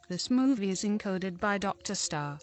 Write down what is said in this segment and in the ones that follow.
This movie is encoded by Dr. Star.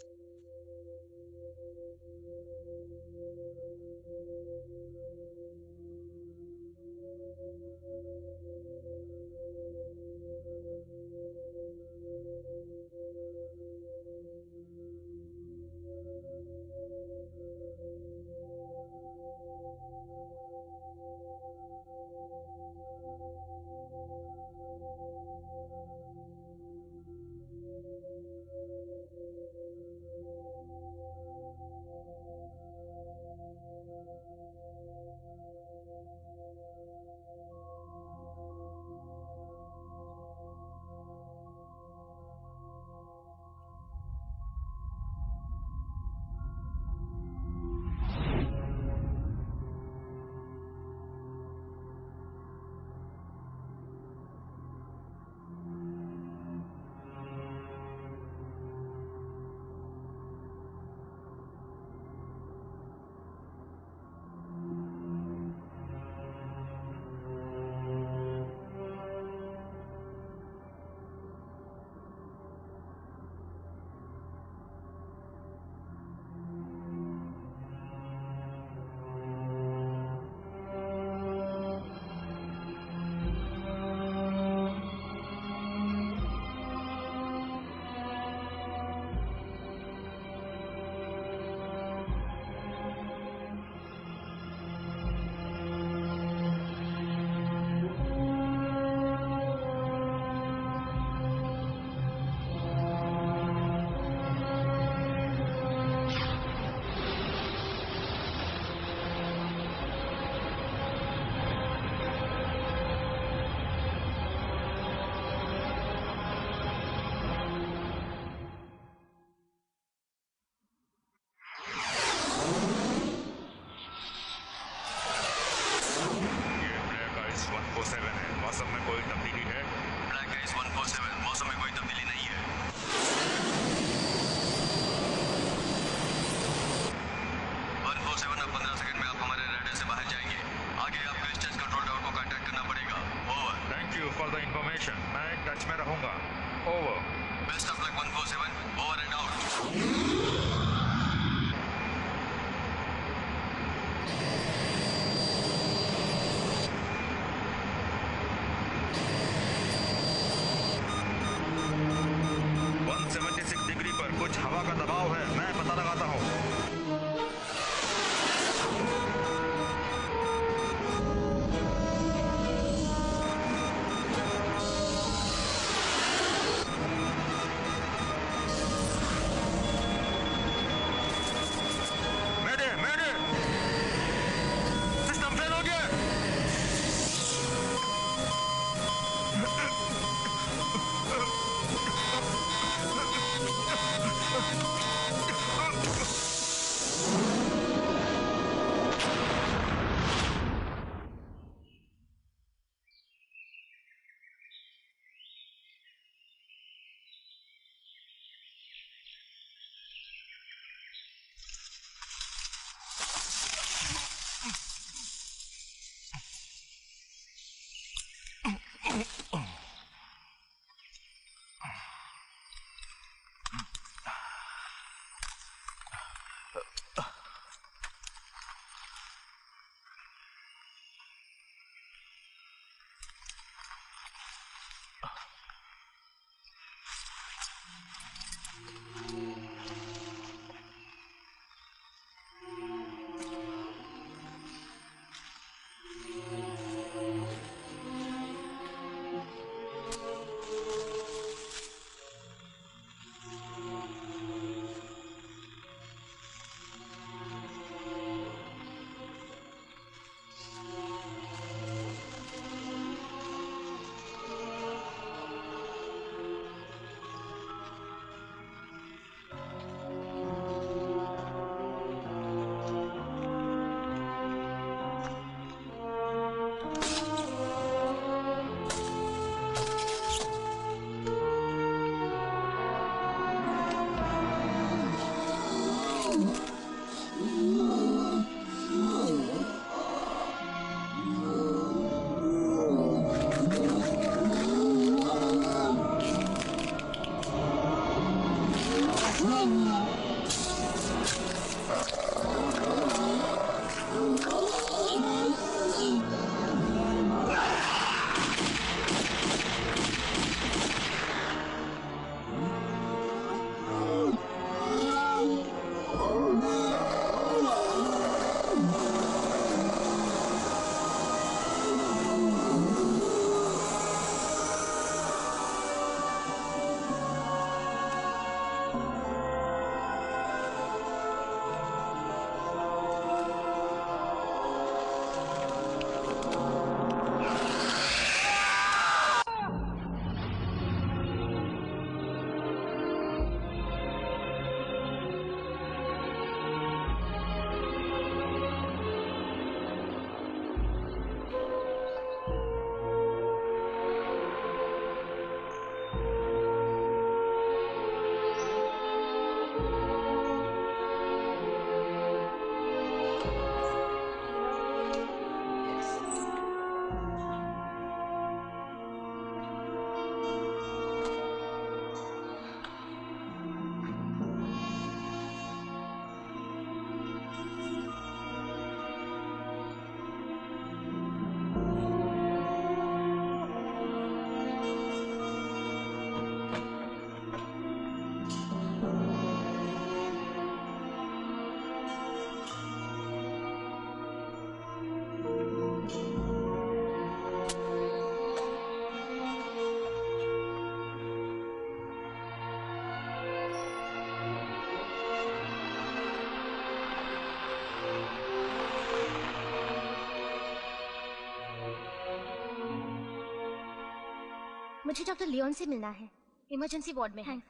मुझे doctor Leone से मिलना है, इमरजेंसी वार्ड में है।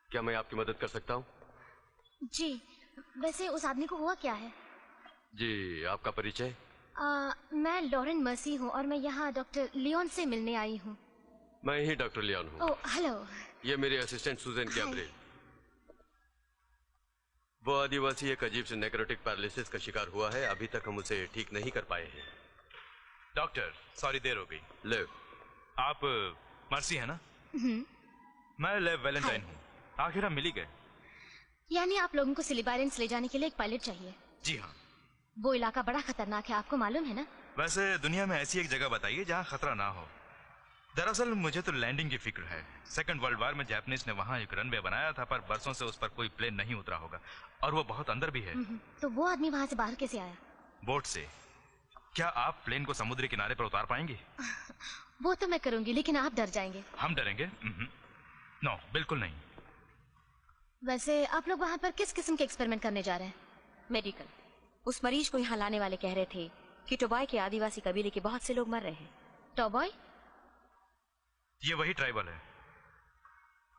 क्या मैं आपकी मदद कर सकता हूँ? जी, वैसे उस आदमी को हुआ क्या है? जी, आपका परिचय? मैं लॉरेन मर्सी हूँ और मैं यहाँ डॉक्टर लियोन से मिलने आई हूँ। मैं ही डॉक्टर लियोन हूँ। ओह, हेलो। ये मेरी असिस्टेंट सुजैन कैब्रे। वो आदिवासी एक अजीब से नेक्रोटिक पैरालिसिस का शिकार हुआ है, अभी तक हम उसे ठीक नहीं कर पाए हैं। डॉक्टर, सॉरी देर हो गई। लेव, आप मर्सी है ना? मैं लेव वैलेंटाइन हूँ। आखिर हम मिल ही गए। यानी आप लोगों को सिलिब आइलैंड्स ले जाने के लिए एक पायलट चाहिए? जी हाँ। वो इलाका बड़ा खतरनाक है, आपको मालूम है ना? वैसे दुनिया में ऐसी एक जगह बताइए जहाँ खतरा ना हो। दरअसल मुझे तो लैंडिंग की फिक्र है। सेकंड वर्ल्ड वॉर में जापानीज ने वहाँ एक रनवे बनाया था, पर बरसों से उस पर कोई प्लेन नहीं उतरा होगा और वो बहुत अंदर भी है। तो वो आदमी वहाँ से बाहर कैसे आया? बोट से। क्या आप प्लेन को समुद्री किनारे पर उतार पाएंगे? वो तो मैं करूंगी, लेकिन आप डर जाएंगे। हम डरेंगे? नो, बिल्कुल नहीं। वैसे आप लोग वहाँ पर किस किस्म के एक्सपेरिमेंट करने जा रहे हैं? मेडिकल। उस मरीज को यहाँ लाने वाले कह रहे थे कि टोबाई के आदिवासी कबीले के बहुत से लोग मर रहे हैं। टोबाई? ये वही ट्राइबल है।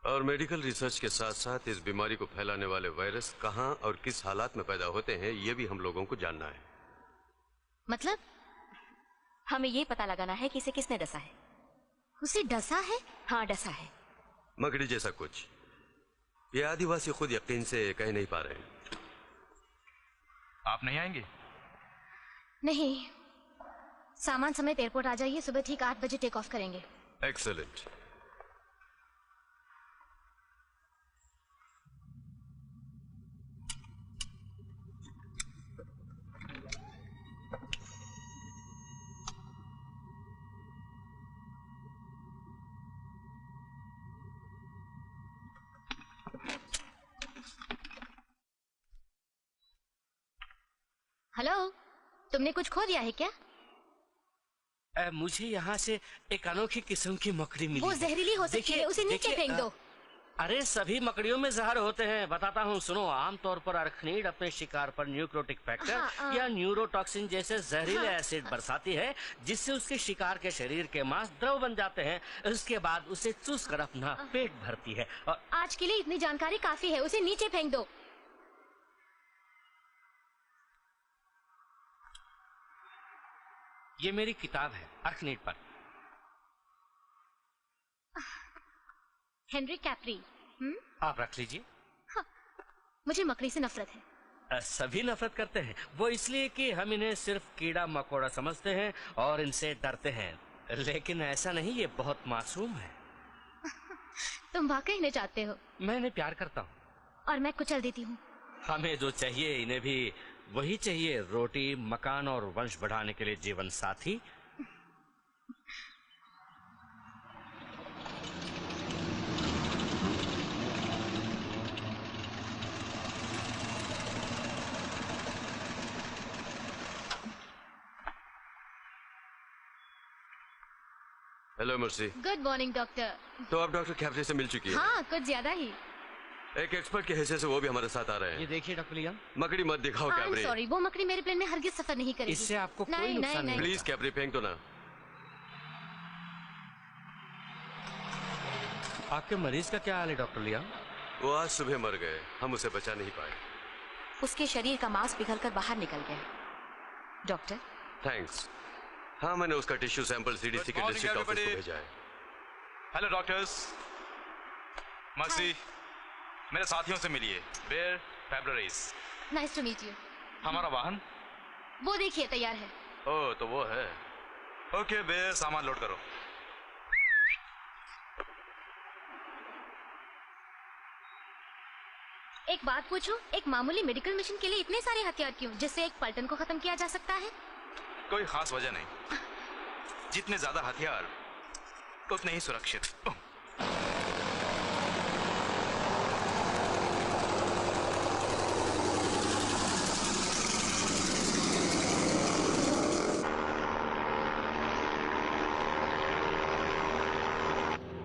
और मेडिकल रिसर्च के साथ साथ इस बीमारी को फैलाने वाले वायरस कहाँ और किस हालात में पैदा होते हैं, ये भी हम लोगों को जानना है। मतलब? हमें ये पता लगाना है कि इसे किसने डसा है। उसे डसा है? हाँ, डसा है। मकड़ी जैसा कुछ। ये आदिवासी खुद यकीन से कह नहीं पा रहे हैं। आप नहीं आएंगे? नहीं, सामान समेत एयरपोर्ट आ जाइए। सुबह ठीक 8 बजे टेक ऑफ करेंगे। एक्सेलेंट। हेलो, तुमने कुछ खो दिया है क्या? मुझे यहाँ से एक अनोखी किस्म की मकड़ी मिली। वो जहरीली हो सकती है, उसे नीचे फेंक दो। अरे सभी मकड़ियों में जहर होते हैं, बताता हूँ सुनो। आमतौर पर अरखनीड अपने शिकार पर न्यूक्रोटिक फैक्टर या न्यूरोटॉक्सिन जैसे जहरीले एसिड बरसाती है, जिससे उसके शिकार के शरीर के मांस द्रव बन जाते हैं। उसके बाद उसे चूस कर अपना पेट भरती है। और आज के लिए इतनी जानकारी काफी है, उसे नीचे फेंक दो। ये मेरी किताब है अरखनीड पर। हेनरी कैप्री। आप रख लीजिए। मुझे मकड़ी से नफरत है। सभी नफरत करते हैं, वो इसलिए कि हम इन्हें सिर्फ कीड़ा मकोड़ा समझते हैं और इनसे डरते हैं, लेकिन ऐसा नहीं, ये बहुत मासूम है। तुम वाकई इन्हें चाहते हो? मैं इन्हें प्यार करता हूँ और मैं कुचल देती हूँ। हमें जो चाहिए इन्हें भी वही चाहिए, रोटी, मकान और वंश बढ़ाने के लिए जीवन साथी। Hello mercy. Good morning doctor. तो आप डॉक्टर कैब्रे से मिल चुकी है? हाँ, कुछ ज्यादा ही। एक एक्सपर्ट के हैसियत से वो भी हमारे साथ आ रहे हैं। ये देखिए डॉक्टर लियोन। मकड़ी मत दिखाओ कैब्रे। सॉरी, वो मकड़ी मेरे प्लेन में हरगिज सफर नहीं करेगी। इससे आपको कोई नुकसान नहीं। प्लीज कैब्रे फेंक दो ना। आपके मरीज का क्या हाल है डॉक्टर लियोन? वो आज सुबह मर गए, हम उसे बचा नहीं पाए। उसके शरीर का मांस पिघलकर बाहर निकल गया। डॉक्टर। थैंक्स। हाँ, मैंने उसका टिश्यू सैंपल सीडीसी के डिस्ट्रिक्ट ऑफिस को भेजा है। Hello doctors. मर्सी, मेरे साथियों से मिलिए। बेयर फेब्रुअरीज। Nice to meet you. हमारा वाहन वो देखिए तैयार है। ओह, तो वो है। ओके बेयर, सामान लोड करो। एक बात पूछूं, एक मामूली मेडिकल मिशन के लिए इतने सारे हथियार क्यों, जिससे एक पलटन को खत्म किया जा सकता है? कोई खास वजह नहीं। जितने ज्यादा हथियार उतने ही सुरक्षित।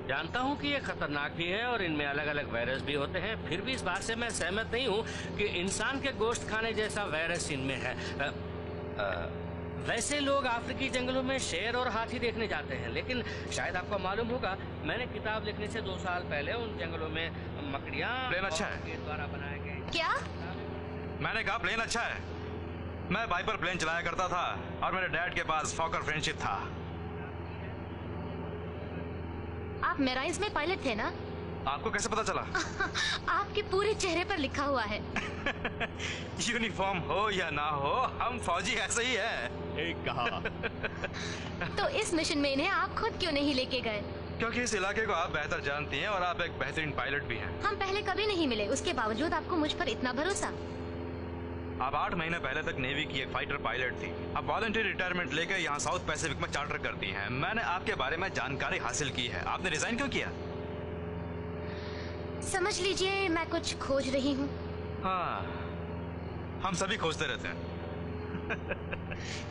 जानता हूँ कि ये खतरनाक भी है और इनमें अलग अलग वायरस भी होते हैं, फिर भी इस बात से मैं सहमत नहीं हूँ कि इंसान के गोश्त खाने जैसा वायरस इनमें है। वैसे लोग अफ्रीकी जंगलों में शेर और हाथी देखने जाते हैं, लेकिन शायद आपको मालूम होगा मैंने किताब लिखने से 2 साल पहले उन जंगलों में मकड़ियाँ प्लेन अच्छा है के द्वारा बनाए गए। क्या? मैंने कहा प्लेन अच्छा है। मैं वाइपर प्लेन चलाया करता था और मेरे डैड के पास फॉकर फ्रेंडशिप था। आप मेराइन्स में पायलट थे ना? आपको कैसे पता चला? आपके पूरे चेहरे पर लिखा हुआ है। यूनिफॉर्म हो या ना हो, हम फौजी ऐसे ही है। एक कहा। तो इस मिशन में इन्हें आप खुद क्यों नहीं लेके गए? क्योंकि इस इलाके को आप बेहतर जानती हैं और आप एक बेहतरीन पायलट भी हैं। हम पहले कभी नहीं मिले, उसके बावजूद आपको मुझ पर इतना भरोसा। आप 8 महीने पहले तक नेवी की एक फाइटर पायलट थी। अब वॉलंटियर रिटायरमेंट लेकर यहाँ साउथ पैसिफिक में चार्टर करती हैं। मैंने आपके बारे में जानकारी हासिल की है। आपने रिजाइन क्यों किया? समझ लीजिए मैं कुछ खोज रही हूँ। हाँ, हम सभी खोजते रहते हैं।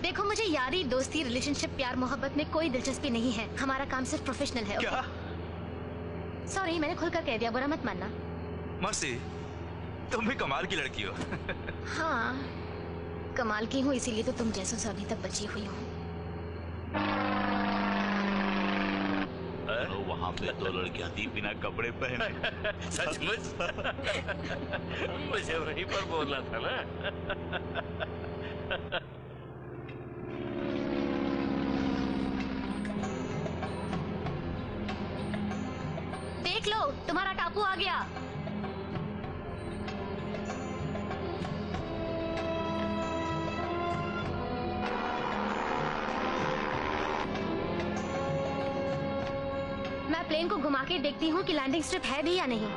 देखो, मुझे यारी, दोस्ती, रिलेशनशिप, प्यार मोहब्बत में कोई दिलचस्पी नहीं है। हमारा काम सिर्फ प्रोफेशनल है। क्या? सॉरी, मैंने खुलकर कह दिया, बुरा मत मानना। मर्सी, तुम भी कमाल की लड़की हो। हाँ, कमाल की हूँ, इसीलिए तो तुम जैसों से अभी तक बची हुई हूँ। तो वहाँ पे 2 लड़कियां थी बिना कपड़े पहने। सचमुच? मुझे वहीं पर बोलना था ना। देख लो, तुम्हारा टापू आ गया। मैं प्लेन को घुमा के देखती हूँ कि लैंडिंग स्ट्रिप है भी या नहीं।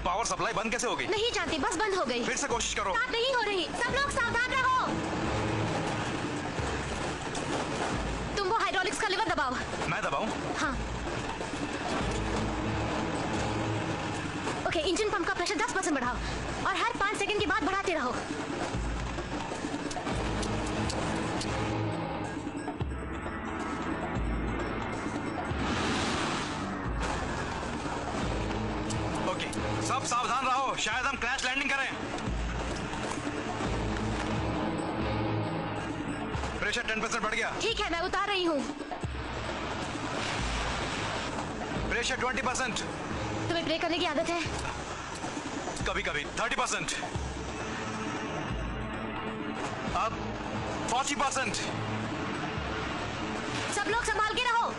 पावर सप्लाई बंद कैसे हो गई? नहीं जानती, बस बंद हो गई। फिर से कोशिश करो। स्टार्ट नहीं हो रही। सब लोग सावधान रहो। तुम वो हाइड्रोलिक्स का लीवर दबाओ। मैं दबाऊं? हाँ। ओके, इंजन पंप का प्रेशर 10% बढ़ाओ और हर 5 सेकंड के बाद बढ़ाते रहो। ओके, सब सावधान रहो, शायद हम क्रैश लैंडिंग करें। प्रेशर 10% बढ़ गया। ठीक है, मैं उतार रही हूँ। प्रेशर 20%। तुम्हें प्रे करने की आदत है? कभी कभी 30%। अब 40%। सब लोग संभाल के रहो।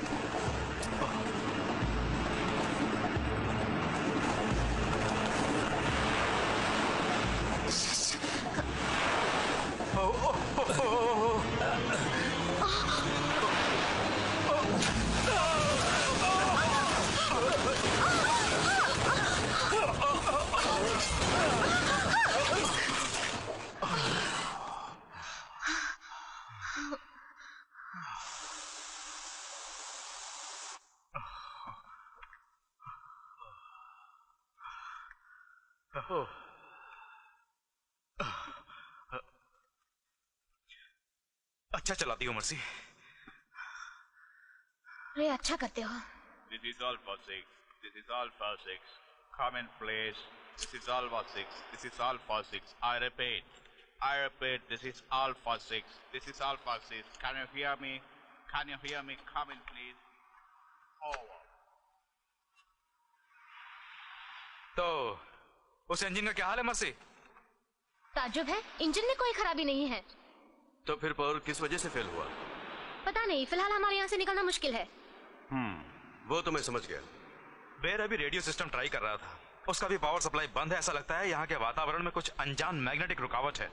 अच्छा चलाती हो मर्सी। अरे अच्छा करते हो। This is Alpha 6. This is Alpha 6. Come in please. This is Alpha 6. This is Alpha 6. I repeat. This is Alpha 6. This is Alpha 6. Can you hear me? Can you hear me? Come in please. Over. तो उस engine का क्या हाल है mercy? ताज्जुब है, engine में कोई खराबी नहीं है। तो फिर पावर किस वजह से फेल हुआ? पता नहीं, फिलहाल हमारे यहाँ से निकलना मुश्किल है। वो तो मैं समझ गया। बेर अभी रेडियो सिस्टम ट्राई कर रहा था, उसका भी पावर सप्लाई बंद है। ऐसा लगता है यहाँ के वातावरण में कुछ अनजान मैग्नेटिक रुकावट है।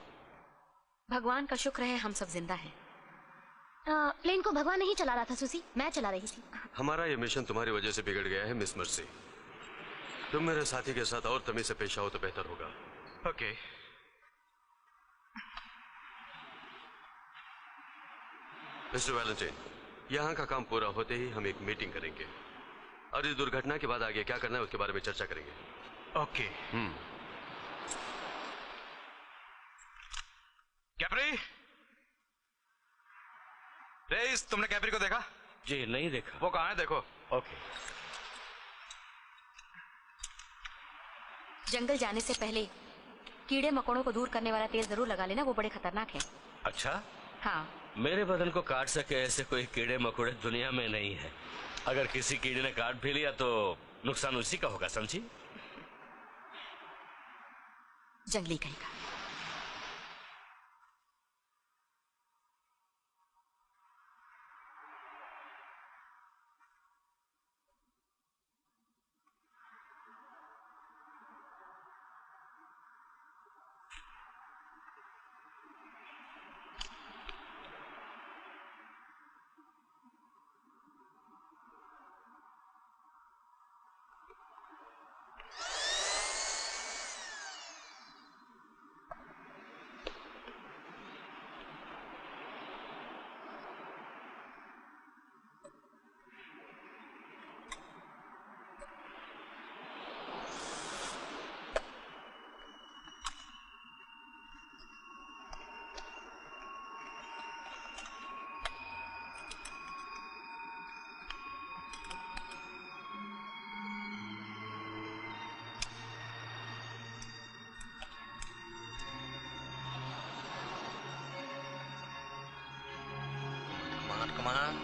भगवान का शुक्र है हम सब जिंदा हैं। प्लेन को भगवान नहीं चला रहा था सुसी, मैं चला रही थी। हमारा ये मिशन तुम्हारी वजह से बिगड़ गया है मिस मर्सी। तुम मेरे साथी के साथ और तमीज से पेश आओ तो बेहतर होगा। ओके। मिस्टर वैलेंटाइन, यहाँ का काम पूरा होते ही हम एक मीटिंग करेंगे और इस दुर्घटना के बाद आगे क्या करना है उसके बारे में चर्चा करेंगे। ओके। कैप्री, रेस, तुमने कैप्री को देखा? जी नहीं देखा। वो कहाँ है देखो। ओके। जंगल जाने से पहले कीड़े मकोड़ों को दूर करने वाला तेल जरूर लगा लेना, वो बड़े खतरनाक है। अच्छा? हाँ। मेरे बदन को काट सके ऐसे कोई कीड़े मकोड़े दुनिया में नहीं है। अगर किसी कीड़े ने काट भी लिया तो नुकसान उसी का होगा, समझी? जंगली कहीं का। Come on.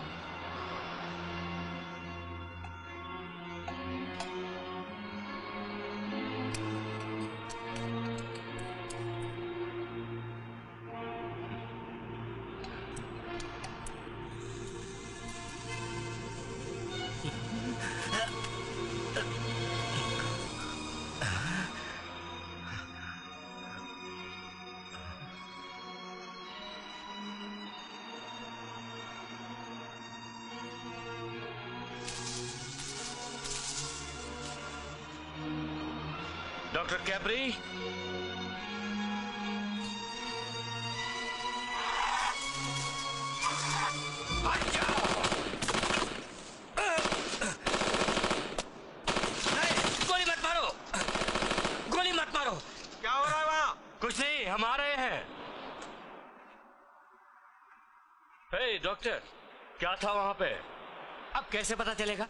डॉक्टर कैप्री, गोली मत मारो, गोली मत मारो। क्या हो रहा है वहाँ? कुछ नहीं, हम आ रहे हैं। हे डॉक्टर, क्या था वहां पे? अब कैसे पता चलेगा?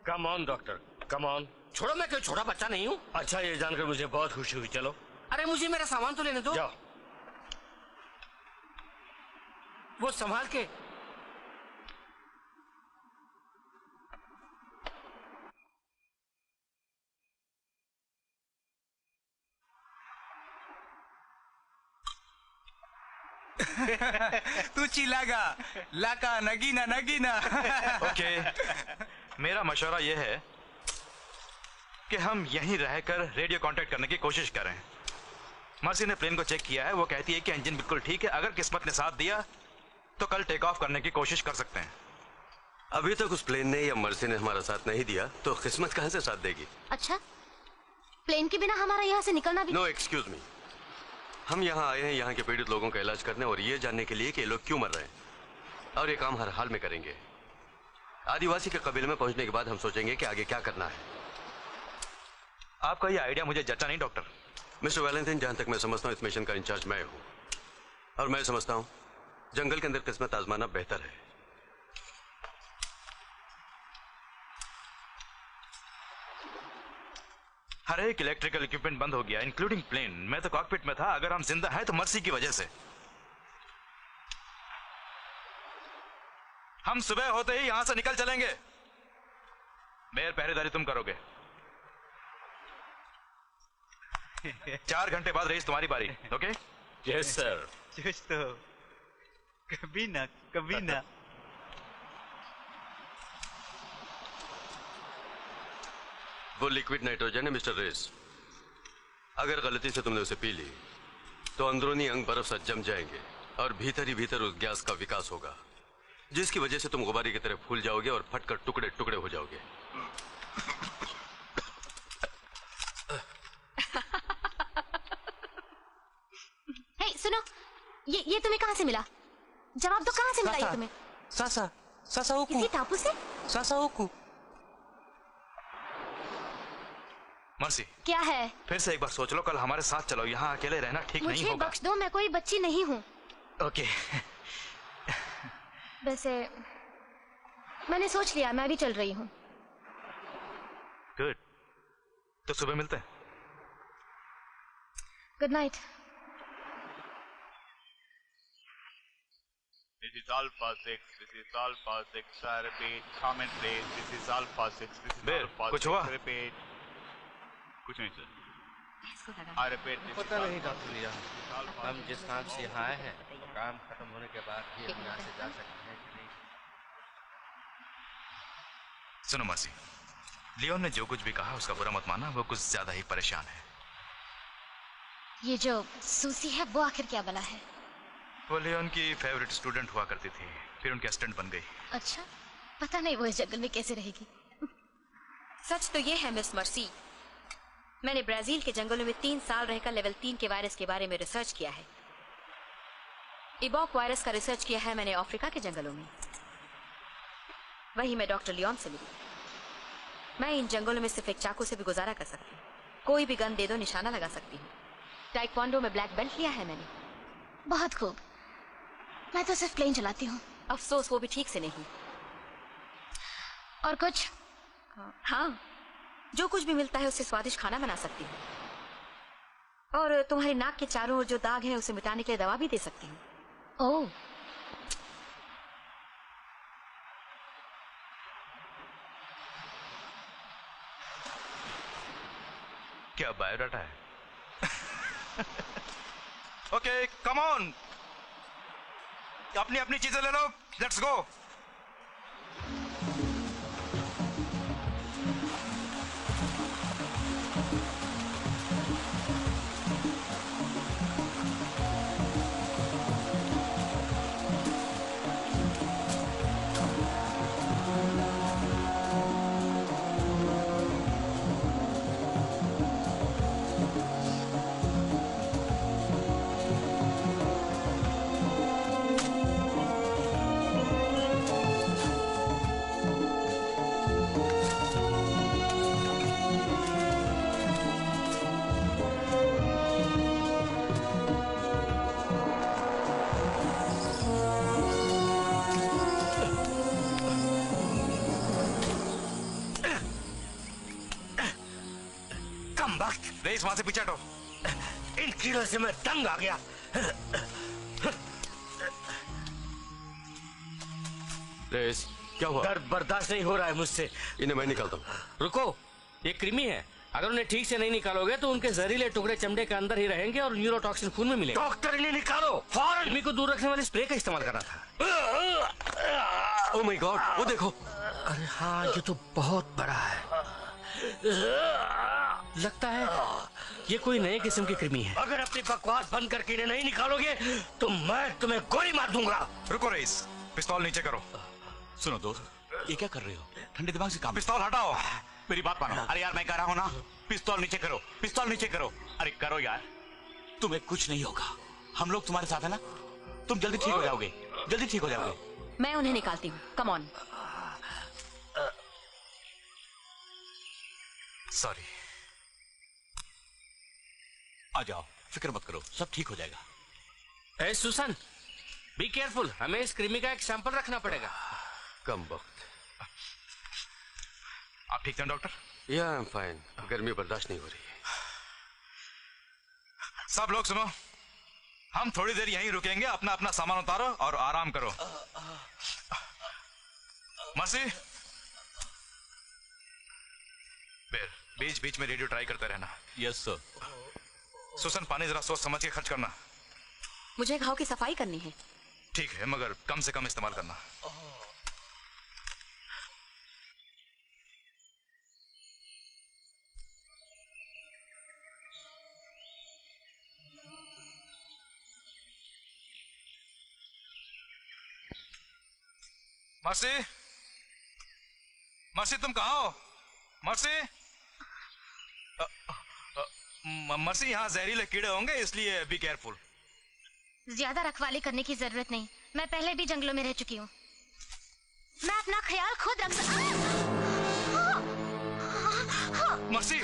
Come on doctor, come on. छोड़ो, मैं कोई छोटा बच्चा नहीं हूँ। अच्छा, ये जानकर मुझे बहुत खुशी हुई। चलो। अरे मुझे मेरा सामान तो लेने दो। जाओ। वो संभाल के। तू चिल्लागा, लाका नगीना नगीना। ओके, मेरा मशवरा यह है कि हम यहीं रहकर रेडियो कांटेक्ट करने की कोशिश करें। मर्सी ने प्लेन को चेक किया है, वो कहती है कि इंजन बिल्कुल ठीक है। अगर किस्मत ने साथ दिया तो कल टेक ऑफ करने की कोशिश कर सकते हैं। अभी तक उस प्लेन ने या मर्सी ने हमारा साथ नहीं दिया तो किस्मत कहां से साथ देगी? अच्छा, प्लेन के बिना हमारा यहाँ से निकलना भी? नो एक्सक्यूज मी, हम यहाँ आए हैं यहाँ के पीड़ित लोगों का इलाज करने और ये जानने के लिए कि ये लोग क्यों मर रहे हैं, और ये काम हर हाल में करेंगे। आदिवासी के कबीले में पहुंचने के बाद हम सोचेंगे कि आगे क्या करना है। आपका ये आइडिया मुझे जचा नहीं डॉक्टर। मिस्टर वैलेंटाइन, जहां तक मैं समझता हूँ इस मिशन का इंचार्ज मैं हूँ, और मैं समझता हूँ जंगल के अंदर किस्मत आजमाना बेहतर है। हर एक इलेक्ट्रिकल इक्विपमेंट बंद हो गया, इंक्लूडिंग प्लेन। मैं तो कॉकपिट में था। अगर हम जिंदा हैं तो मर्सी की वजह से। हम सुबह होते ही यहां से निकल चलेंगे। मेयर पहरेदारी तुम करोगे। 4 घंटे बाद रेस तुम्हारी बारी। ओके? Yes sir. दोस्तों, कभी ना कभी ना। वो लिक्विड नाइट्रोजन है मिस्टर रेस। अगर गलती से तुमने उसे पी ली तो अंदरूनी अंग बर्फ सा जम जाएंगे और भीतर ही भीतर उस गैस का विकास होगा, जिसकी वजह से तुम गुब्बारे की तरह फूल जाओगे और फटकर टुकड़े टुकड़े हो जाओगे। हे, सुनो, ये तुम्हें कहाँ से मिला? जवाब दो, कहाँ से मिला ये तुम्हें? सासाओकू। किसी टापू से? सासाओकू। मर्सी, क्या है? फिर से एक बार सोच लो, कल हमारे साथ चलो, यहाँ अकेले रहना ठीक नहीं मुझे होगा। बख्श दो, मैं कोई बच्ची नहीं हूँ। ओके। वैसे मैंने सोच लिया, मैं भी चल रही हूँ। गुड, तो सुबह मिलते हैं। Good night. This is Alpha 6. This is Alpha 6. I repeat, common place. This is Alpha 6. This is बेर, Alpha 6. कुछ हुआ? Repeat. कुछ नहीं सर। इसको लगा। I repeat, this पता is नहीं Alpha डॉक्टर लिया, 6. Alpha हम 6. जिस काम से यहाँ आए हैं काम खत्म होने के बाद ही हम यहाँ से जा सकते हैं कि नहीं। सुनो मर्सी, लियोन ने जो कुछ भी कहा उसका बुरा मत मानना, वो कुछ ज्यादा ही परेशान है। ये जो सूसी है वो आखिर क्या बना है? वो लियोन की फेवरेट स्टूडेंट हुआ करती थी, फिर उनकी असिस्टेंट बन गई। अच्छा, पता नहीं वो इस जंगल में कैसे रहेगी। सच तो ये है मिस मर्सी, मैंने ब्राजील के जंगलों में 3 साल रहकर लेवल 3 के वायरस के बारे में रिसर्च किया है। इबॉक वायरस का रिसर्च किया है मैंने अफ्रीका के जंगलों में। वही मैं डॉक्टर लियोन से मिली। मैं इन जंगलों में सिर्फ एक चाकू से भी गुजारा कर सकती हूँ, कोई भी गन दे दो निशाना लगा सकती हूँ। टाइक्वांडो में ब्लैक बेल्ट लिया है मैंने। बहुत खूब। मैं तो सिर्फ प्लेन चलाती हूँ। अफसोस वो भी ठीक से नहीं। और कुछ? हाँ, जो कुछ भी मिलता है उससे स्वादिष्ट खाना बना सकती हूँ। और तुम्हारी नाक के चारों ओर जो दाग है उसे मिटाने के लिए दवा भी दे सकती हूँ। ओह, क्या बायोडाटा है? ओके, कम ऑन, अपनी अपनी चीजें ले लो, लेट्स गो। रेस, वहां से पीछे हटो। इन कीड़ों से मैं तंग आ गया। रेस, क्या हुआ? दर्द बर्दाश्त नहीं हो रहा है मुझसे। इन्हें मैं निकालता हूँ। रुको, ये कृमि है, अगर उन्हें ठीक से नहीं निकालोगे तो उनके जहरीले टुकड़े चमड़े के अंदर ही रहेंगे और न्यूरोटॉक्सिन खून में मिलेगा। डॉक्टर, इन्हें निकालो फौरन। कृमि को दूर रखने वाले स्प्रे का इस्तेमाल करना था। ओह माय गॉड, वो देखो। अरे हाँ, ये तो बहुत बड़ा है। लगता है ये कोई नए किस्म की कृमि है। अगर अपनी बकवास बंद करके इन्हें नहीं निकालोगे तो मैं तुम्हें गोली मार दूंगा। रुको रेस, पिस्तौल नीचे करो। सुनो दोस्त, ये क्या कर रहे हो? ठंडे दिमाग से काम। पिस्तौल हटाओ। मेरी बात मानो। अरे यार, मैं कह रहा हूँ ना, पिस्तौल नीचे करो, पिस्तौल नीचे करो। अरे करो यार, तुम्हें कुछ नहीं होगा, हम लोग तुम्हारे साथ है ना, तुम जल्दी ठीक हो जाओगे, जल्दी ठीक हो जाओगे। मैं उन्हें निकालती हूँ, कम ऑन। सॉरी। आ जाओ, फिक्र मत करो, सब ठीक हो जाएगा। ए सुसन, बी केयरफुल, हमें इस कृमि का एक सैंपल रखना पड़ेगा। कम वक्त। आप ठीक हैं डॉक्टर? या आई एम फाइन, गर्मी बर्दाश्त नहीं हो रही है। सब लोग सुनो, हम थोड़ी देर यहीं रुकेंगे, अपना अपना सामान उतारो और आराम करो। मर्सी, बेर, बीच बीच में रेडियो ट्राई करते रहना। Yes sir. सुसन, पानी जरा सोच समझ के खर्च करना। मुझे घाव की सफाई करनी है। ठीक है, मगर कम से कम इस्तेमाल करना। मर्सी, मर्सी तुम कहाँ हो? मर्सी, मर्सी यहाँ जहरीले कीड़े होंगे इसलिए बी केयरफुल। ज्यादा रखवाली करने की जरूरत नहीं, मैं पहले भी जंगलों में रह चुकी हूँ। मैं अपना ख्याल खुद रख मर्सी,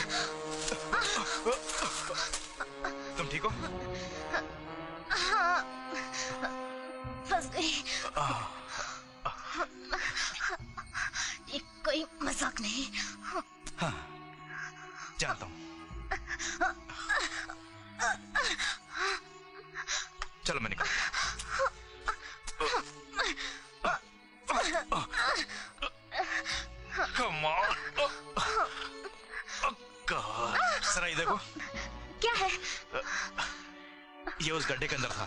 तुम ठीक हो? हाँ, फंस गई। ये कोई मजाक नहीं। हाँ, जानता हूँ। चलो मैं निकल। Come on. God. जरा ये देखो। क्या है? ये उस गड्ढे के अंदर था।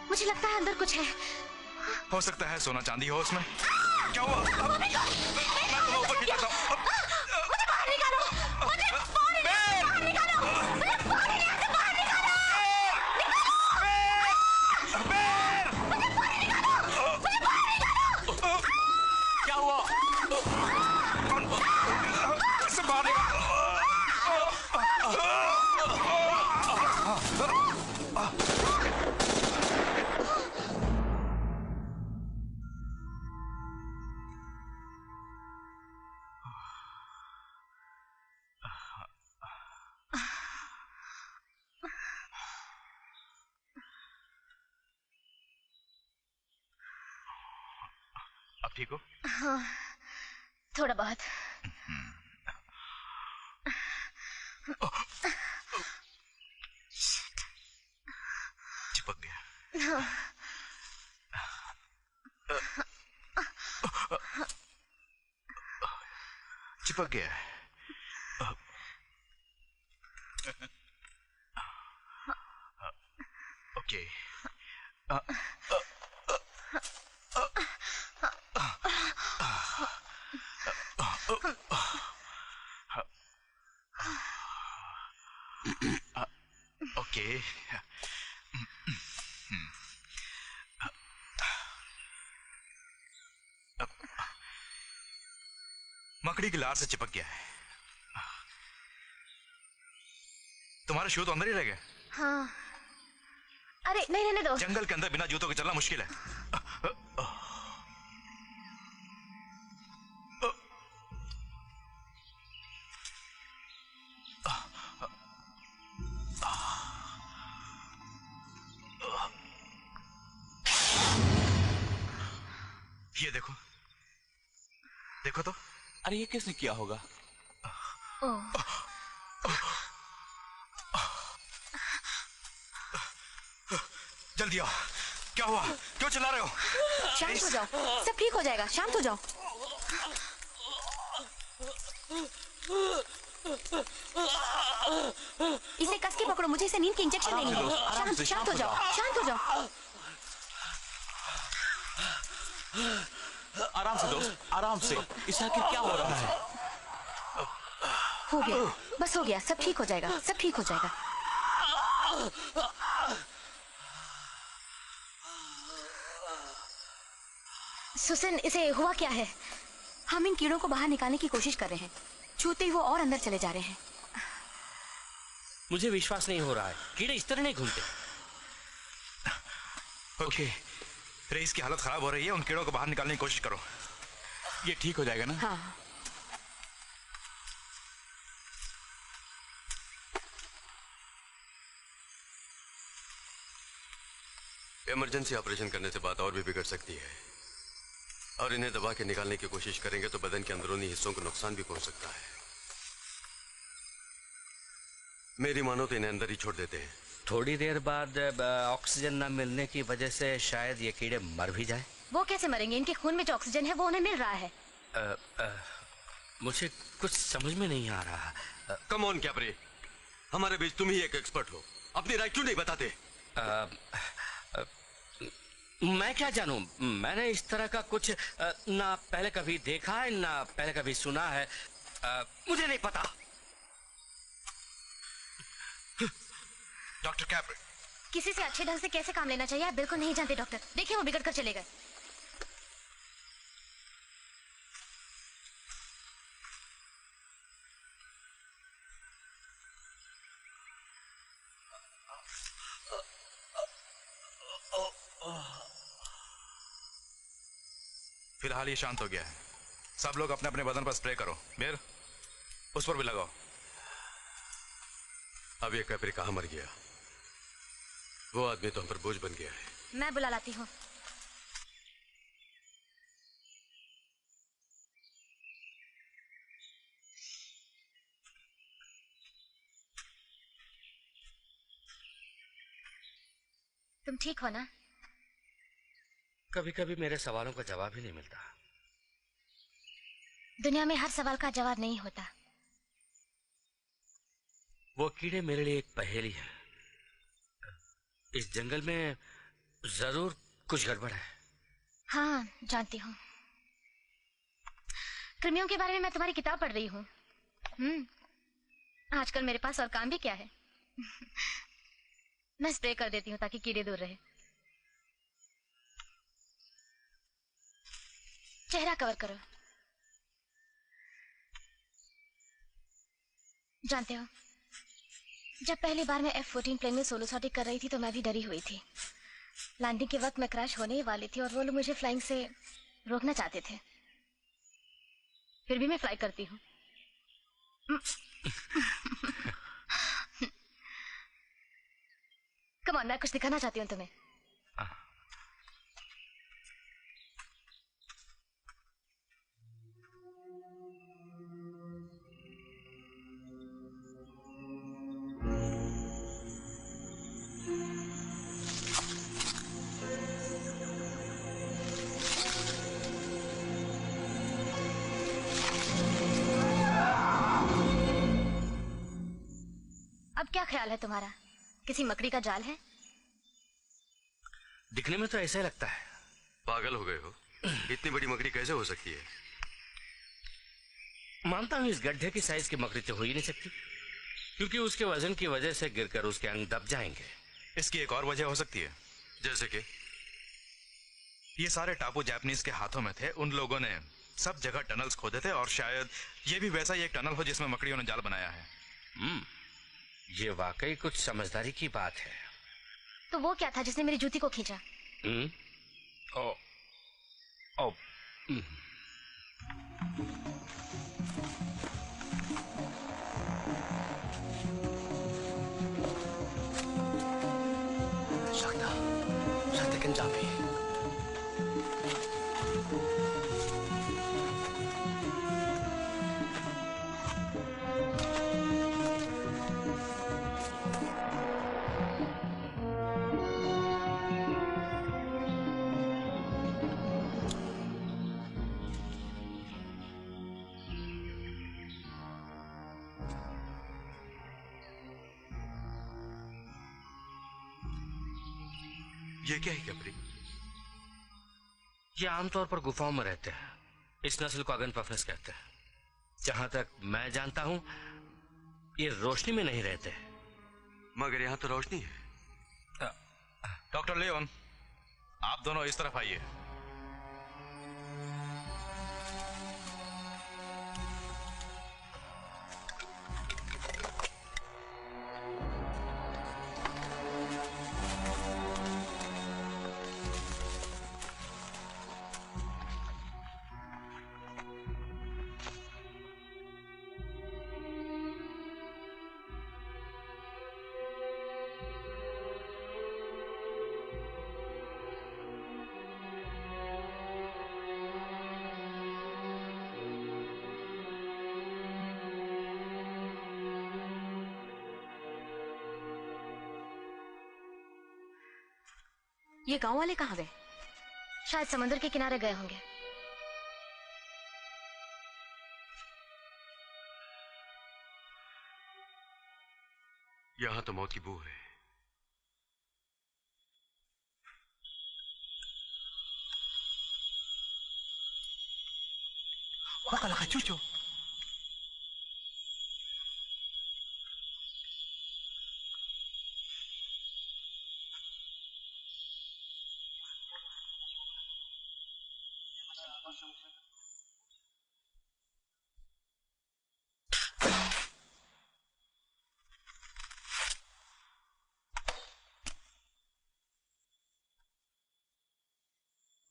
मुझे लगता है अंदर कुछ है। हो सकता है सोना चांदी हो उसमें। क्या हुआ? मैं तुम्हें ऊपर खींचता हूँ। मुझे बाहर निकालो। मुझे बाहर निकालो। मुझे बाहर निकालो। क्या हुआ? सब बाहर निकालो। अब ठीक हो? हाँ, थोड़ा बहुत। चिपक गया। चिपक गया। ओके। ओके। मकड़ी की लार से चिपक गया है। तुम्हारे शू तो अंदर ही रह गए। हाँ। अरे नहीं रहने दो। जंगल के अंदर बिना जूतों के चलना मुश्किल है। ये देखो, देखो तो। अरे ये किसने किया होगा? जल्दी आओ। क्या हुआ? क्यों चिल्ला रहे हो? शांत हो जाओ, सब ठीक हो जाएगा। शांत हो जाओ। इसे कस के पकड़ो, मुझे इसे नींद की इंजेक्शन लेनी है। शांत हो जाओ, शांत हो जाओ। आराम से दोस्त, आराम से। इसे आखिर क्या हो रहा है? हो गया, बस हो गया। सब ठीक हो जाएगा, सब ठीक हो जाएगा। सुसन, इसे हुआ क्या है? हम इन कीड़ों को बाहर निकालने की कोशिश कर रहे हैं। छूते ही वो और अंदर चले जा रहे हैं। मुझे विश्वास नहीं हो रहा है, कीड़े इस तरह नहीं घूमते। ओके, रेस की हालत खराब हो रही है, उन कीड़ों को बाहर निकालने की कोशिश करो। ये ठीक हो जाएगा ना? हाँ। इमरजेंसी ऑपरेशन करने से बात और भी बिगड़ सकती है, और इन्हें दबा के निकालने की कोशिश करेंगे तो बदन के अंदरूनी हिस्सों को नुकसान भी पहुंच सकता है। मेरी मानो तो इन्हें अंदर ही छोड़ देते हैं। थोड़ी देर बाद ऑक्सीजन न मिलने की वजह से शायद ये कीड़े मर भी जाए। वो कैसे मरेंगे? इनके खून में जो ऑक्सीजन है वो उन्हें मिल रहा है। मुझे कुछ समझ में नहीं आ रहा। कम ऑन कैप्रे, हमारे बीच तुम ही एक एक्सपर्ट हो, अपनी राय क्यों नहीं बताते? मैं क्या जानूं, मैंने इस तरह का कुछ ना पहले कभी देखा है ना पहले कभी सुना है। मुझे नहीं पता। डॉक्टर कैप्रे, किसी से अच्छे ढंग से कैसे काम लेना चाहिए आप बिल्कुल नहीं जानते डॉक्टर। देखिए वो बिगड़ कर चले गए। फिलहाल ये शांत हो गया है। सब लोग अपने अपने बदन पर स्प्रे करो। मेर उस पर भी लगाओ। अब ये कैपरी कहाँ मर गया? वो आदमी तो हम पर बोझ बन गया है। मैं बुला लाती हूँ। तुम ठीक हो ना? कभी कभी मेरे सवालों का जवाब ही नहीं मिलता। दुनिया में हर सवाल का जवाब नहीं होता। वो कीड़े मेरे लिए एक पहेली है। इस जंगल में जरूर कुछ गड़बड़ है। हाँ जानती हूँ। कृमियों के बारे में मैं तुम्हारी किताब पढ़ रही हूँ। आजकल मेरे पास और काम भी क्या है। मैं स्प्रे कर देती हूँ ताकि कीड़े दूर रहे। चेहरा कवर करो। जानते हो जब पहली बार मैं F-14 प्लेन में सोलो सॉर्टी कर रही थी तो मैं भी डरी हुई थी। लैंडिंग के वक्त मैं क्रैश होने ही वाली थी और वो लोग मुझे फ्लाइंग से रोकना चाहते थे। फिर भी मैं फ्लाई करती हूँ। कम ऑन, मैं कुछ दिखाना चाहती हूँ तुम्हें। अब क्या ख्याल है तुम्हारा? किसी मकड़ी का जाल है? दिखने में तो ऐसा ही लगता है। पागल हो गए हो? इतनी बड़ी मकड़ी कैसे हो सकती है? मानता हूं इस गड्ढे की साइज की मकड़ी तो हो ही नहीं सकती, क्योंकि उसके वजन की वजह से गिरकर उसके अंग दब जाएंगे। इसकी एक और वजह हो सकती है। जैसे कि ये सारे टापू जापानीज के हाथों में थे। उन लोगों ने सब जगह टनल्स खोदे थे और शायद ये भी वैसा ही एक टनल हो जिसमें मकड़ियों ने जाल बनाया है। ये वाकई कुछ समझदारी की बात है। तो वो क्या था जिसने मेरी जूती को खींचा? Sakta kencapi. ये क्या है कैपरी? ये आमतौर पर गुफाओं में रहते हैं। इस नस्ल को अगनपफनेस कहते हैं। जहां तक मैं जानता हूं ये रोशनी में नहीं रहते। मगर यहाँ तो रोशनी है। डॉक्टर लियोन, आप दोनों इस तरफ आइए। ये गांव वाले कहाँ गए? शायद समुद्र के किनारे गए होंगे। यहाँ तो मौत की बू है। Wakala cucu.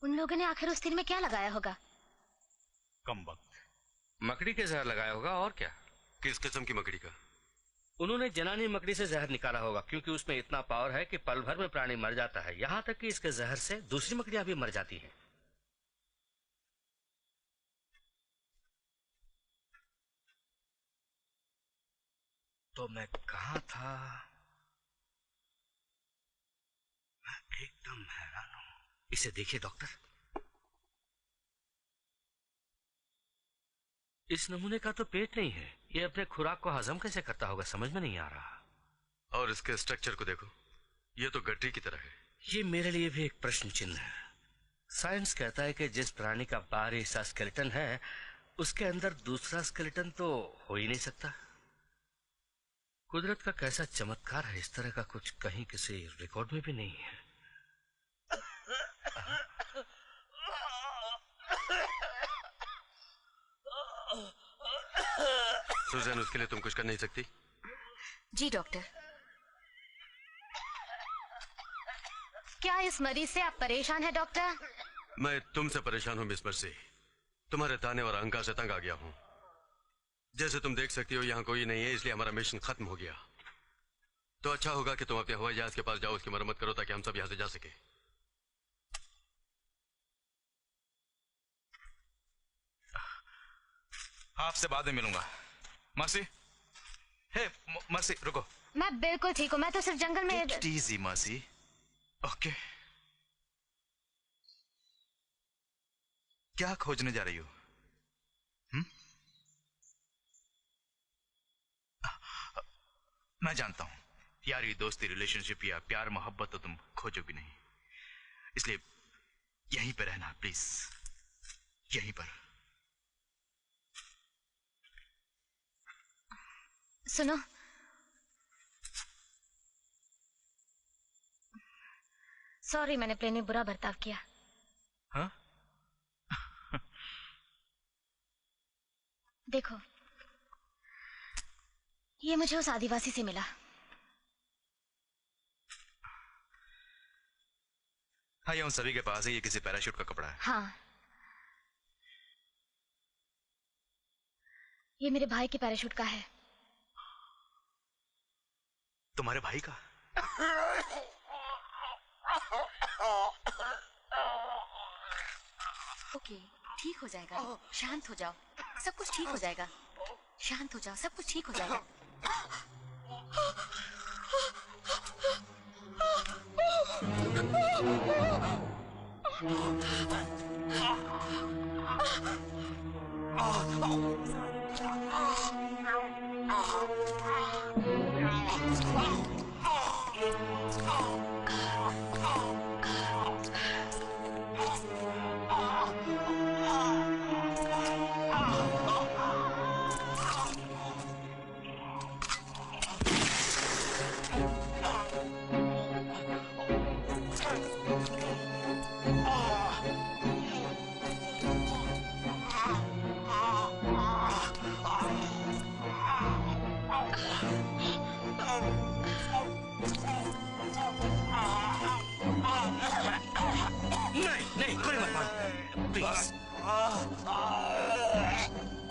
उन लोगों ने आखिर उस तीर में क्या लगाया होगा? कम वक्त। मकड़ी के जहर लगाया होगा और क्या। किस किस्म की मकड़ी का? उन्होंने जनानी मकड़ी से जहर निकाला होगा, क्योंकि उसमें इतना पावर है कि पल भर में प्राणी मर जाता है। यहाँ तक कि इसके जहर से दूसरी मकड़ियां भी मर जाती हैं। तो मैं कहाँ था? मैं एकदम हैरान हूं। इसे देखिए डॉक्टर, इस नमूने का तो पेट नहीं है। ये अपने खुराक को हजम कैसे करता होगा, समझ में नहीं आ रहा। और इसके स्ट्रक्चर को देखो, ये तो गठरी की तरह है। ये मेरे लिए भी एक प्रश्न चिन्ह है। साइंस कहता है कि जिस प्राणी का बाहरी हिस्सा स्केलेटन है, उसके अंदर दूसरा स्केलेटन तो हो ही नहीं सकता। कुदरत का कैसा चमत्कार है, इस तरह का कुछ कहीं किसी रिकॉर्ड में भी नहीं है। सुजैन, उसके लिए तुम कुछ कर नहीं सकती? जी डॉक्टर। क्या इस मरीज से आप परेशान हैं डॉक्टर? मैं तुमसे परेशान हूं मिस मर्सी। तुम्हारे ताने और अहंकार से तंग आ गया हूं। जैसे तुम देख सकती हो यहाँ कोई नहीं है, इसलिए हमारा मिशन खत्म हो गया। तो अच्छा होगा कि तुम अपने हवाई जहाज के पास जाओ, उसकी मरम्मत करो ताकि हम सब यहाँ से जा सके। आपसे बाद में मिलूंगा। मर्सी, हे मर्सी रुको। मैं बिल्कुल ठीक हूँ, मैं तो सिर्फ जंगल में। Take it easy, mercy. Okay. क्या खोजने जा रही हो? मैं जानता हूं, यारी दोस्ती रिलेशनशिप या प्यार मोहब्बत तो तुम खोजोगी नहीं, इसलिए यहीं पे रहना प्लीज, यहीं पर। सुनो, सॉरी मैंने प्लेन में बुरा बर्ताव किया। हाँ? देखो, ये मुझे उस आदिवासी से मिला। हाँ, ये उन सभी के पास है। ये किसी पैराशूट का कपड़ा है। हाँ, ये मेरे भाई के पैराशूट का है। तुम्हारे भाई का? ओके, ठीक हो जाएगा। शांत हो जाओ, सब कुछ ठीक हो जाएगा। शांत हो जाओ, सब कुछ ठीक हो जाएगा।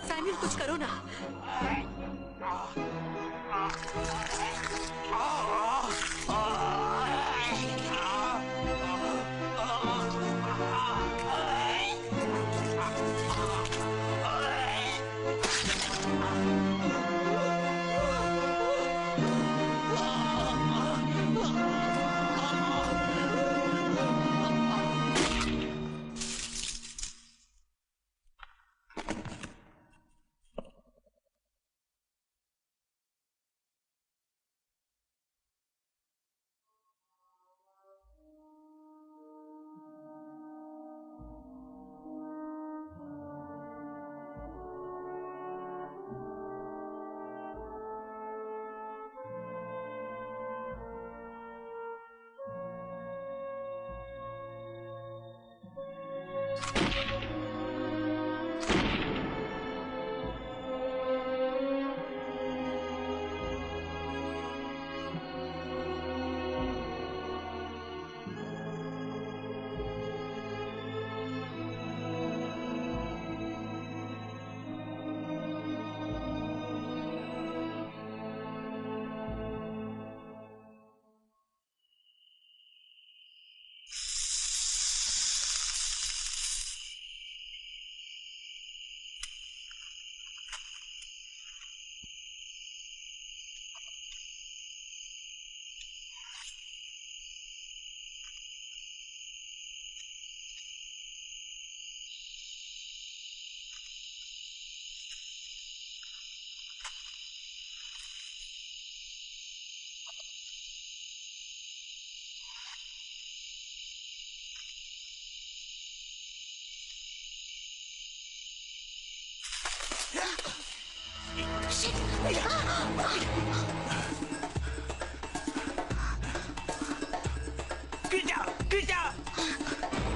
सैमुअल, कुछ करो ना। गिर जा, गिर जा।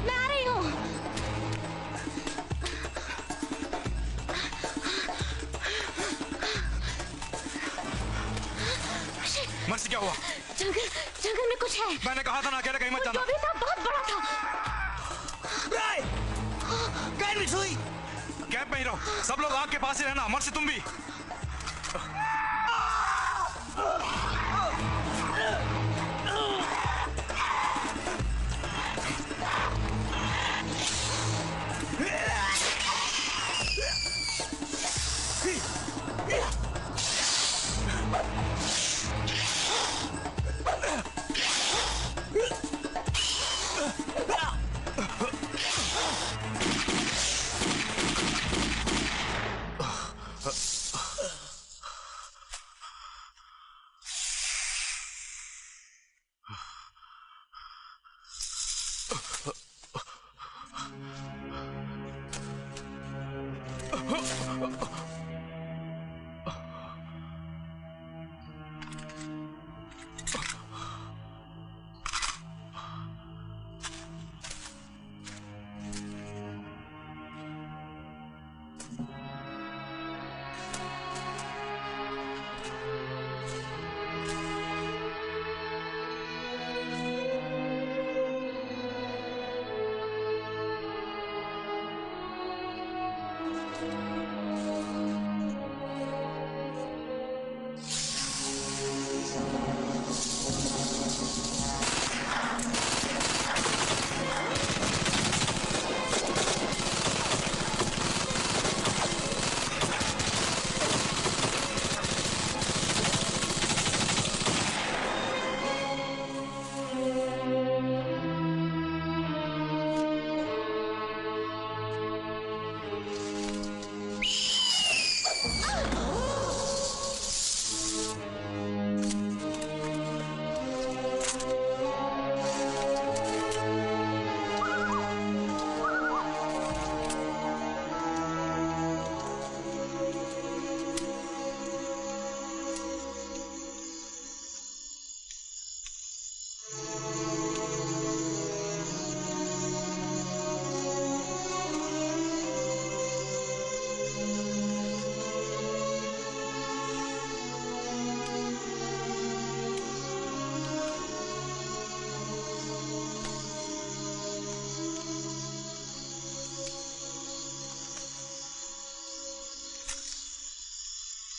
मैं आ रही हूँ। मर्सी क्या हुआ? जंगल में कुछ है। मैंने कहा था ना अकेले कहीं मत जाना। जो भी था बहुत बड़ा था। कैद में सुई। कैब में ही रहो, सब लोग आग के पास ही रहना। मर्सी तुम भी।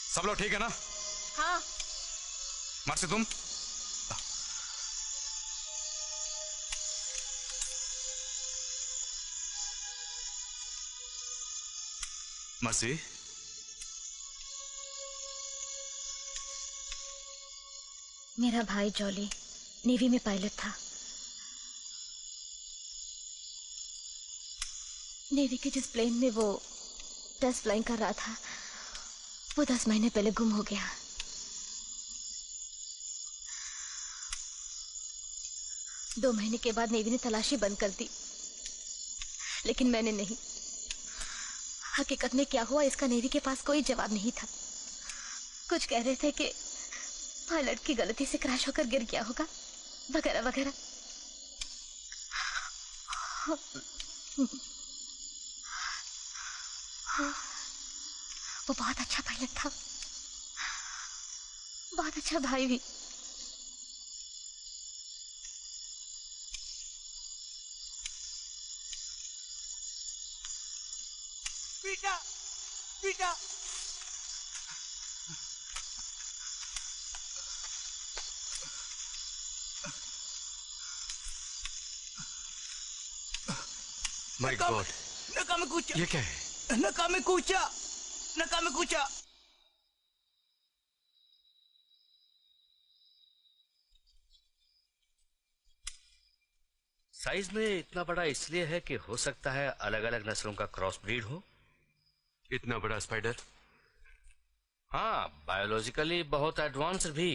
सब लोग ठीक है ना? हाँ। मर्सी तुम? मर्सी मेरा भाई जॉली नेवी में पायलट था। नेवी के जिस प्लेन में वो टेस्ट फ्लाइंग कर रहा था वो 10 महीने पहले गुम हो गया। दो महीने के बाद नेवी ने तलाशी बंद कर दी, लेकिन मैंने नहीं। हकीकत में क्या हुआ इसका नेवी के पास कोई जवाब नहीं था। कुछ कह रहे थे कि पायलट की गलती से क्रैश होकर गिर गया होगा, वगैरह वगैरह। वो बहुत अच्छा पायलट था, बहुत अच्छा भाई भी। बेटा, बेटा। माय गॉड, नकामे कूचा। ये क्या है? नकामे कूचा, नकामे कूचा। साइज में इतना बड़ा इसलिए है कि हो सकता है अलग अलग नस्लों का क्रॉस ब्रीड हो। इतना बड़ा स्पाइडर? हाँ, बायोलॉजिकली बहुत एडवांस भी।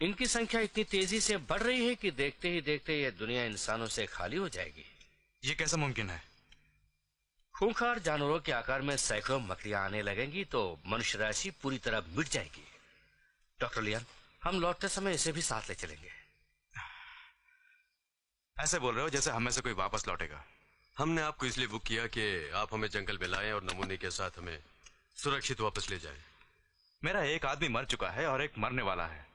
इनकी संख्या इतनी तेजी से बढ़ रही है कि देखते ही देखते ये दुनिया इंसानों से खाली हो जाएगी। ये कैसे मुमकिन है? खूंखार जानवरों के आकार में सैकड़ों मकड़ियां आने लगेंगी तो मनुष्य राशि पूरी तरह मिट जाएगी। डॉक्टर लियान, हम लौटते समय इसे भी साथ ले चलेंगे। ऐसे बोल रहे हो जैसे हम में से कोई वापस लौटेगा। हमने आपको इसलिए बुक किया कि आप हमें जंगल में लाएं और नमूने के साथ हमें सुरक्षित वापस ले जाएं। मेरा एक आदमी मर चुका है और एक मरने वाला है।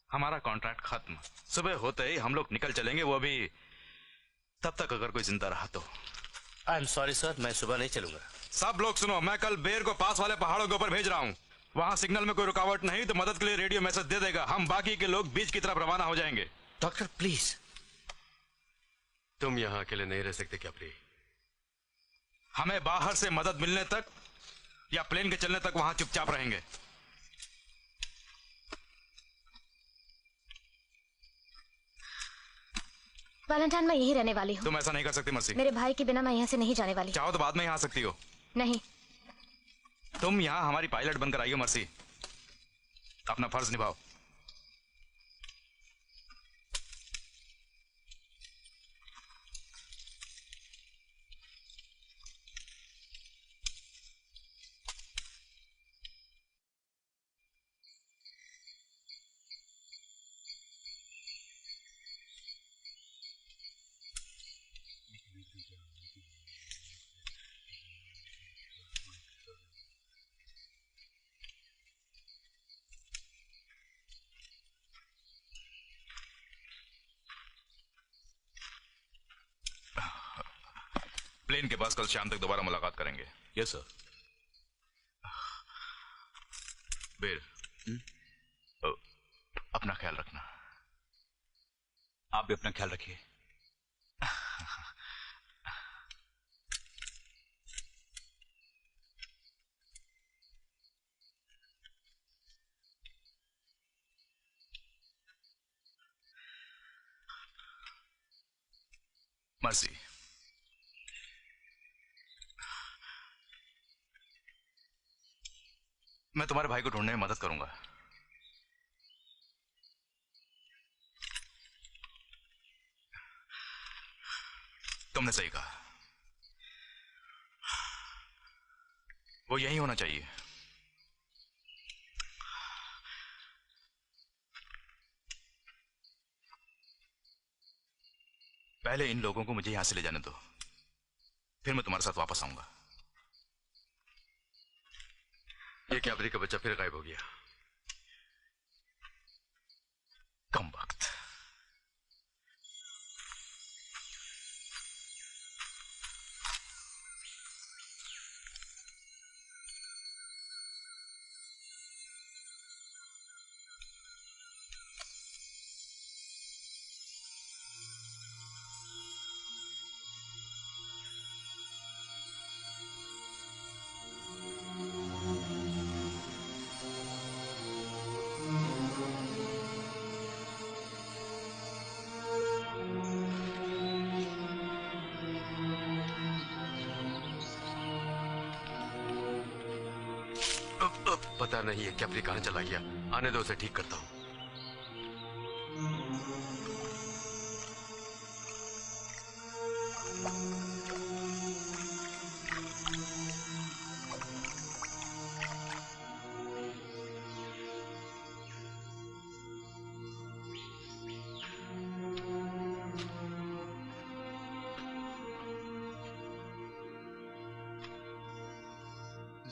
हमारा कॉन्ट्रैक्ट खत्म। सुबह होते ही हम लोग निकल चलेंगे, वो भी तब तक अगर कोई जिंदा रहा तो। आई एम सॉरी सर, मैं सुबह नहीं चलूंगा। सब लोग सुनो, मैं कल बेर को पास वाले पहाड़ों के ऊपर भेज रहा हूँ। वहाँ सिग्नल में कोई रुकावट नहीं तो मदद के लिए रेडियो मैसेज दे देगा। हम बाकी के लोग बीच की तरफ रवाना हो जाएंगे। Doctor please. तुम यहाँ अकेले नहीं रह सकते क्या प्रिय? हमें बाहर से मदद मिलने तक या प्लेन के चलने तक वहां चुपचाप रहेंगे। वैलेंटाइन, मैं यही रहने वाली हूँ। तुम ऐसा नहीं कर सकती मर्सी। मेरे भाई के बिना मैं यहाँ से नहीं जाने वाली। चाहो तो बाद में यहाँ आ सकती हो। नहीं। तुम यहाँ हमारी पायलट बनकर आई हो मर्सी। अपना फर्ज निभाओ। प्लेन के पास कल शाम तक दोबारा मुलाकात करेंगे। Yes sir. बेर, अपना ख्याल रखना। आप भी अपना ख्याल रखिए। मर्सी, मैं तुम्हारे भाई को ढूंढने में मदद करूंगा। तुमने सही कहा, वो यही होना चाहिए। पहले इन लोगों को मुझे यहां से ले जाने दो, फिर मैं तुम्हारे साथ वापस आऊंगा। ये कैबरी का बच्चा फिर गायब हो गया। कम वक्त। पता नहीं है कैबरी कहां चला गया। आने दो, उसे ठीक करता हूं।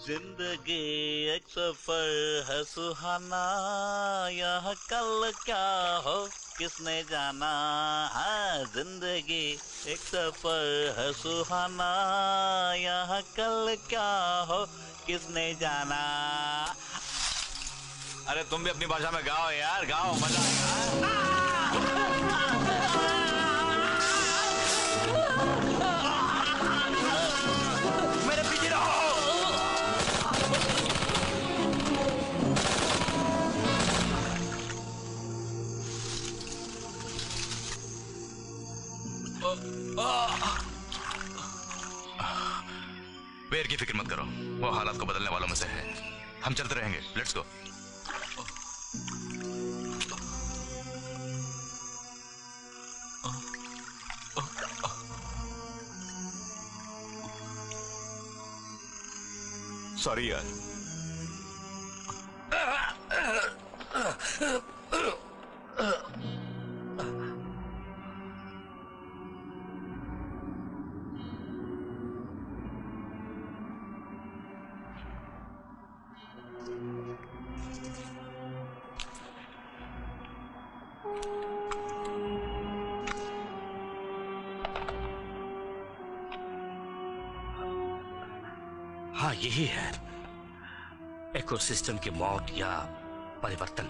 जिंदगी एक सफर है सुहाना, यह कल क्या हो किसने जाना। हाँ, जिंदगी एक सफर है सुहाना, यह कल क्या हो किसने जाना। अरे तुम भी अपनी भाषा में गाओ यार, गाओ, मजा आएगा। मेरे पीछे रहो। बेर की फिक्र मत करो, वो हालात को बदलने वालों में से है। हम चलते रहेंगे। Let's go. सॉरी यार। यही है। इकोसिस्टम की मौत या परिवर्तन,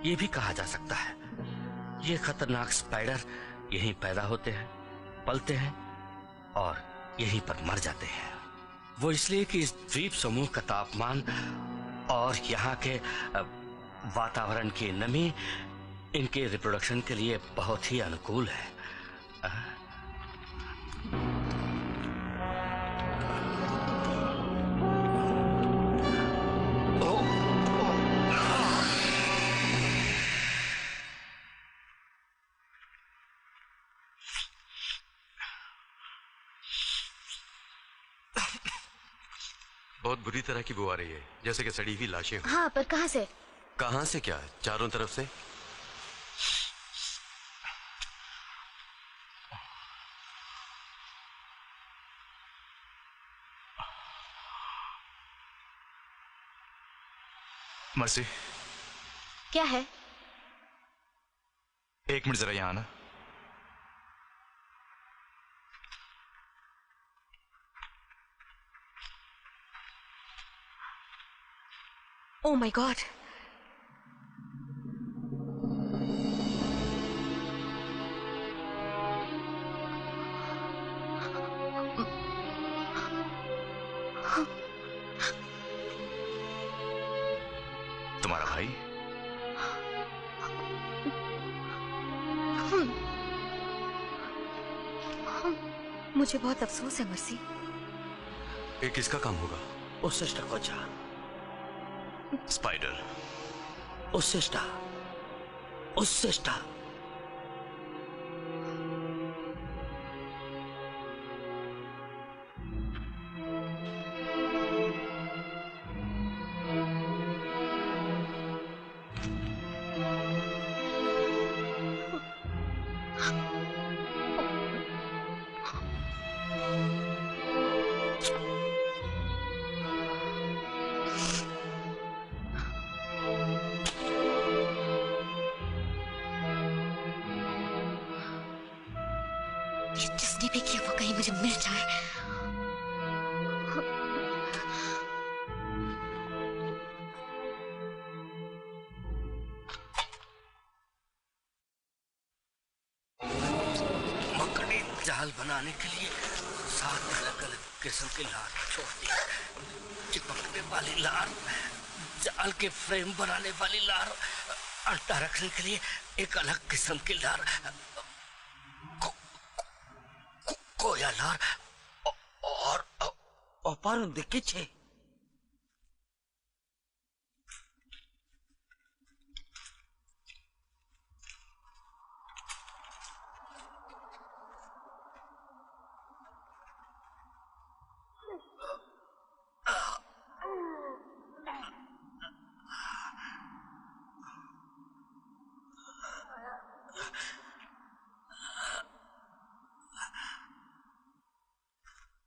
ये भी कहा जा सकता है। ये खतरनाक स्पाइडर यहीं पैदा होते हैं, पलते हैं और यहीं पर मर जाते हैं। वो इसलिए कि इस द्वीप समूह का तापमान और यहाँ के वातावरण की नमी इनके रिप्रोडक्शन के लिए बहुत ही अनुकूल है। बहुत बुरी तरह की बू आ रही है, जैसे कि सड़ी हुई लाशें हो। हाँ, पर कहाँ से? कहाँ से क्या? चारों तरफ से। मर्सी, क्या है? एक मिनट जरा यहाँ आना। Oh my God. तुम्हारा भाई? मुझे बहुत अफसोस है मर्सी। ये किसका काम होगा? उस सिस्टर को जा। स्पाइडर। उस सिस्टर। उस सिस्टर। जिसने भी किया वो कहीं मुझे मिल जाए। मकड़ी जाल बनाने के लिए 7 अलग-अलग किस्म की लार छोड़ दी। चिपकने वाली लार, जाल के फ्रेम बनाने वाली लार, अंडा रखने के लिए एक अलग किस्म की लार, कोया लार और अपारुन दिक्किछे।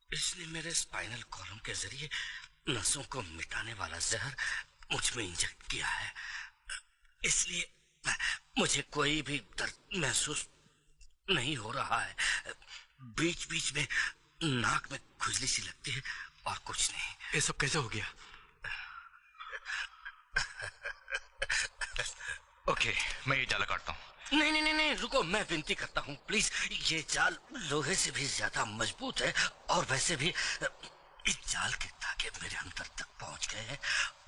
इसने मेरे स्पाइनल कॉलम के जरिए नसों को मिटाने वाला जहर मुझ में इंजेक्ट किया है, इसलिए मुझे कोई भी दर्द महसूस नहीं हो रहा है। बीच बीच में नाक में खुजली सी लगती है और कुछ नहीं। ये सब कैसे हो गया? ओके, मैं ये जाला काटता हूँ। नहीं नहीं नहीं, रुको, मैं विनती करता हूँ प्लीज। ये जाल लोहे से भी ज्यादा मजबूत है और वैसे भी इस जाल के धागे मेरे अंदर तक पहुंच गए हैं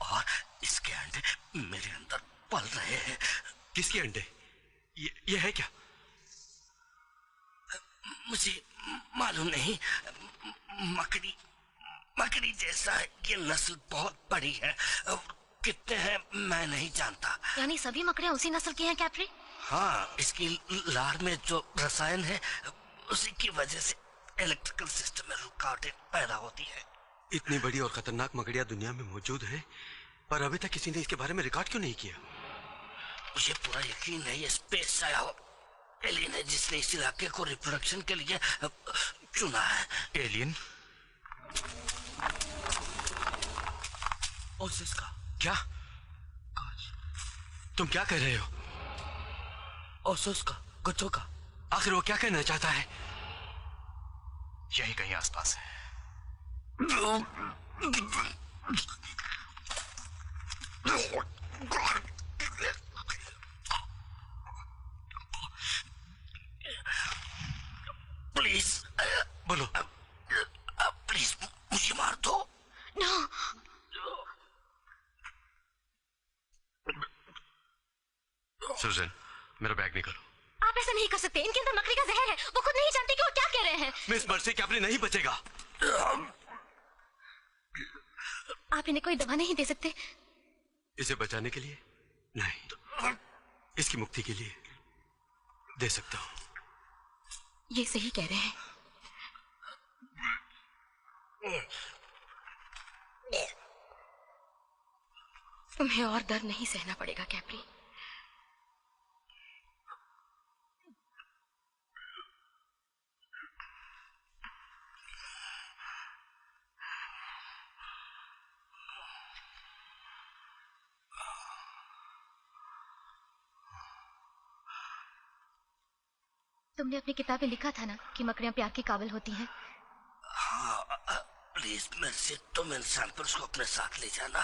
और इसके अंडे मेरे अंदर पल रहे हैं। किसके अंडे? ये है क्या? मुझे मालूम नहीं। मकड़ी जैसा है। ये नस्ल बहुत बड़ी है। कितने हैं मैं नहीं जानता। यानी सभी मकड़ियाँ उसी नस्ल की हैं कैप्री? हाँ, इसकी लार में जो रसायन है उसी की वजह से इलेक्ट्रिकल सिस्टम में रुकावटें पैदा होती है। इतनी बड़ी और खतरनाक मकड़ियाँ दुनिया में मौजूद हैं, पर अभी तक किसी ने इसके बारे में रिकॉर्ड क्यों नहीं किया? मुझे पूरा यकीन है ये स्पेस से आया हो एलियन है जिसने इस इलाके को रिप्रोडक्शन के लिए चुना है। एलियन? ओसिस का? क्या? तुम क्या कह रहे हो? ओसिस का, कुछ का। आखिर वो क्या कहना चाहता है? यही कहीं आसपास है। प्लीज बोलो, प्लीज मुझे मार दो। नो। सुजन, मेरा बैग निकालो। आप ऐसा नहीं कर सकते, इनके अंदर मकड़ी का जहर है। वो खुद नहीं जानते कि वो क्या कह रहे हैं। मिस मर्सी, क्या आपने नहीं बचेगा? आप इन्हें कोई दवा नहीं दे सकते? इसे बचाने के लिए नहीं, इसकी मुक्ति के लिए दे सकता हूं। ये सही कह रहे हैं। तुम्हें और दर्द नहीं सहना पड़ेगा कैप्री। तुमने अपनी किताब में लिखा था ना कि मकड़ियां प्यार के काबिल होती हैं। हाँ, प्लीज मेरे से तुम इन सैंपल्स को अपने साथ ले जाना।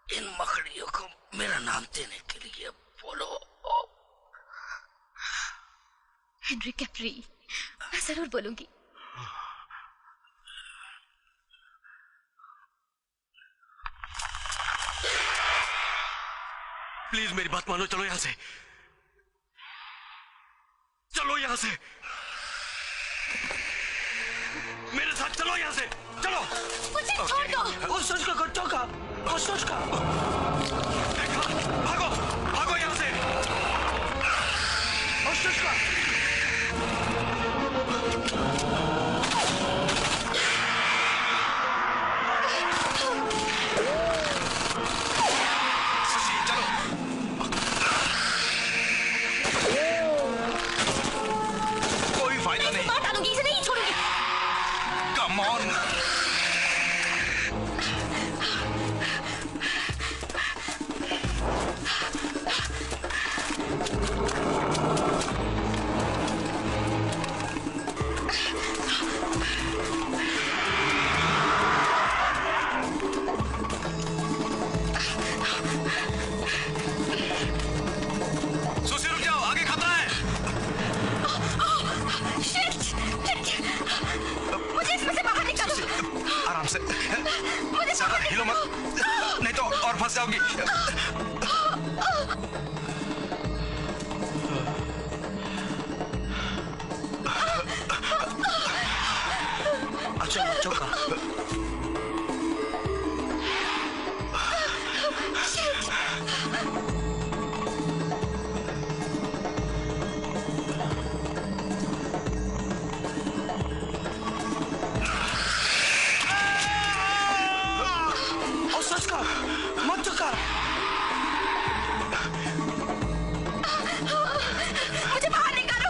इन मकड़ियों को मेरा नाम देने के लिए बोलो। हेनरी कैप्री, मैं जरूर बोलूंगी। प्लीज मेरी बात मानो, चलो यहां से, चलो यहां से, मेरे साथ चलो यहां से, चलो। मुझे छोड़ दो। ओ सोच का चौका, ओ सोच का। भागो, भागो यहां से। ओ सोच का। हिलो मत, नहीं तो और फंस जाओगी। अच्छा बच्चों का मत चुका। मुझे बाहर निकालो।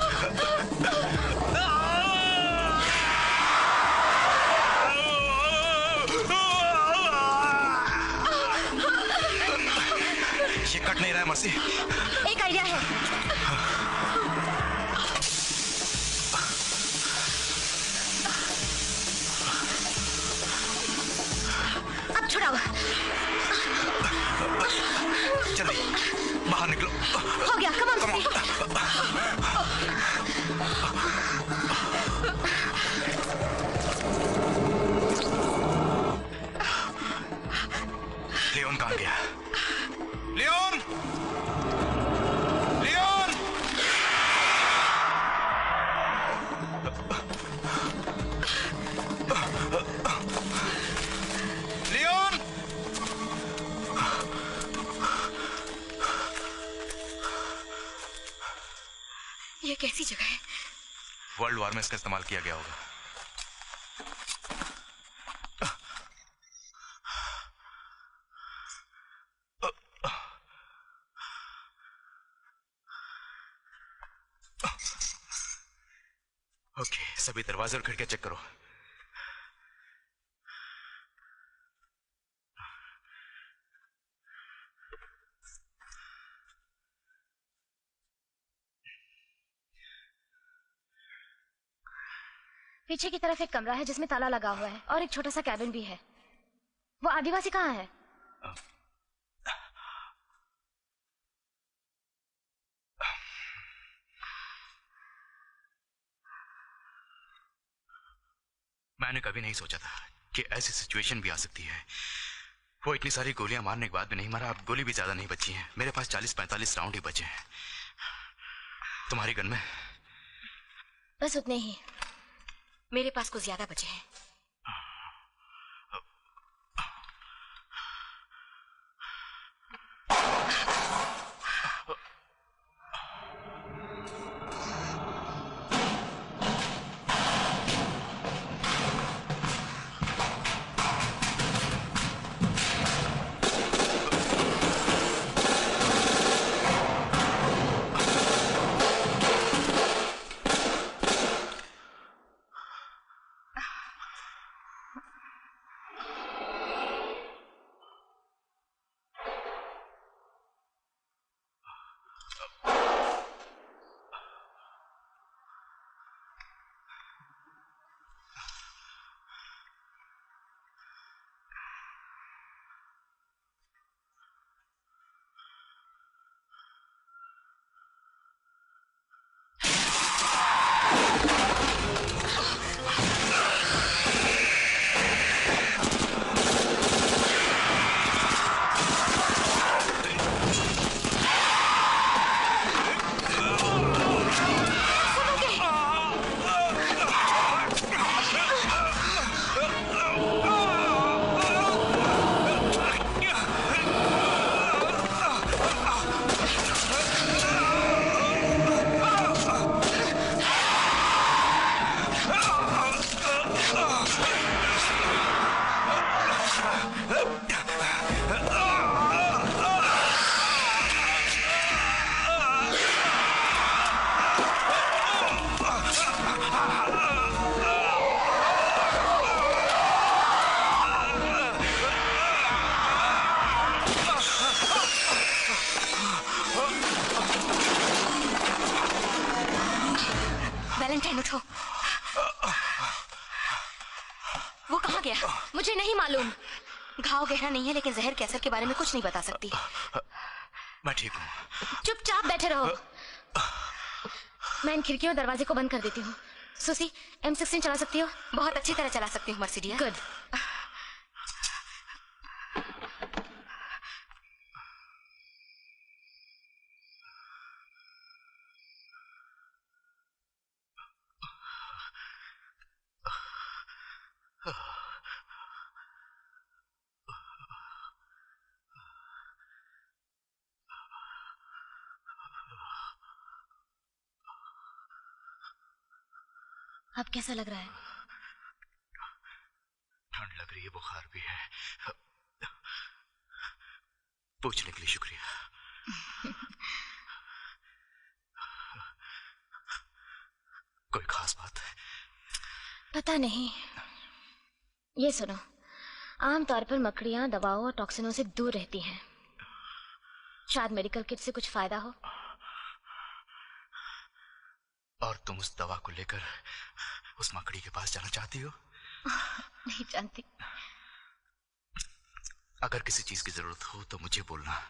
ये कट नहीं रहा है मर्सी। एक आइडिया है। अब छुड़ाओ। जल्दी बाहर निकलो। हो गया, कम ऑन। लियोन कहाँ गया? लियोन! लियोन! लियोन! ये कैसी जगह है? वर्ल्ड वॉर में इसका इस्तेमाल किया गया होगा। ओके, सभी दरवाजे और खिड़कियां चेक करो। पीछे की तरफ एक कमरा है जिसमें ताला लगा हुआ है और एक छोटा सा कैबिन भी है। वो आदिवासी कहाँ है? मैंने कभी नहीं सोचा था कि ऐसी सिचुएशन भी आ सकती है। वो इतनी सारी गोलियां मारने के बाद भी नहीं मरा। अब गोली भी ज्यादा नहीं बची है। मेरे पास 40-45 राउंड ही बचे हैं। तुम्हारी गन में? बस उतने ही। मेरे पास कुछ ज्यादा बचे हैं। वैलेंटाइन उठो। वो कहाँ गया? मुझे नहीं मालूम। घाव गहरा नहीं है लेकिन जहर के असर के बारे में कुछ नहीं बता सकती। मैं ठीक हूँ। चुपचाप बैठे रहो। मैं इन खिड़कियों और दरवाजे को बंद कर देती हूँ। सुसी, M16 चला सकती हो? बहुत अच्छी तरह चला सकती हूँ मर्सी डियर। गुड। अब कैसा लग रहा है? ठंड लग रही है, बुखार भी है। पूछने के लिए शुक्रिया। कोई खास बात है? पता नहीं। ये सुनो, आमतौर पर मकड़ियां दवाओं और टॉक्सिनों से दूर रहती हैं। शायद मेडिकल किट से कुछ फायदा हो। और तुम उस दवा को लेकर उस मकड़ी के पास जाना चाहती हो? नहीं जानती। अगर किसी चीज की जरूरत हो तो मुझे बोलना।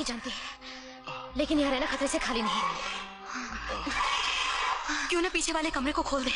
जानती, लेकिन यहाँ रहना खतरे से खाली नहीं। क्यों ना पीछे वाले कमरे को खोल दे।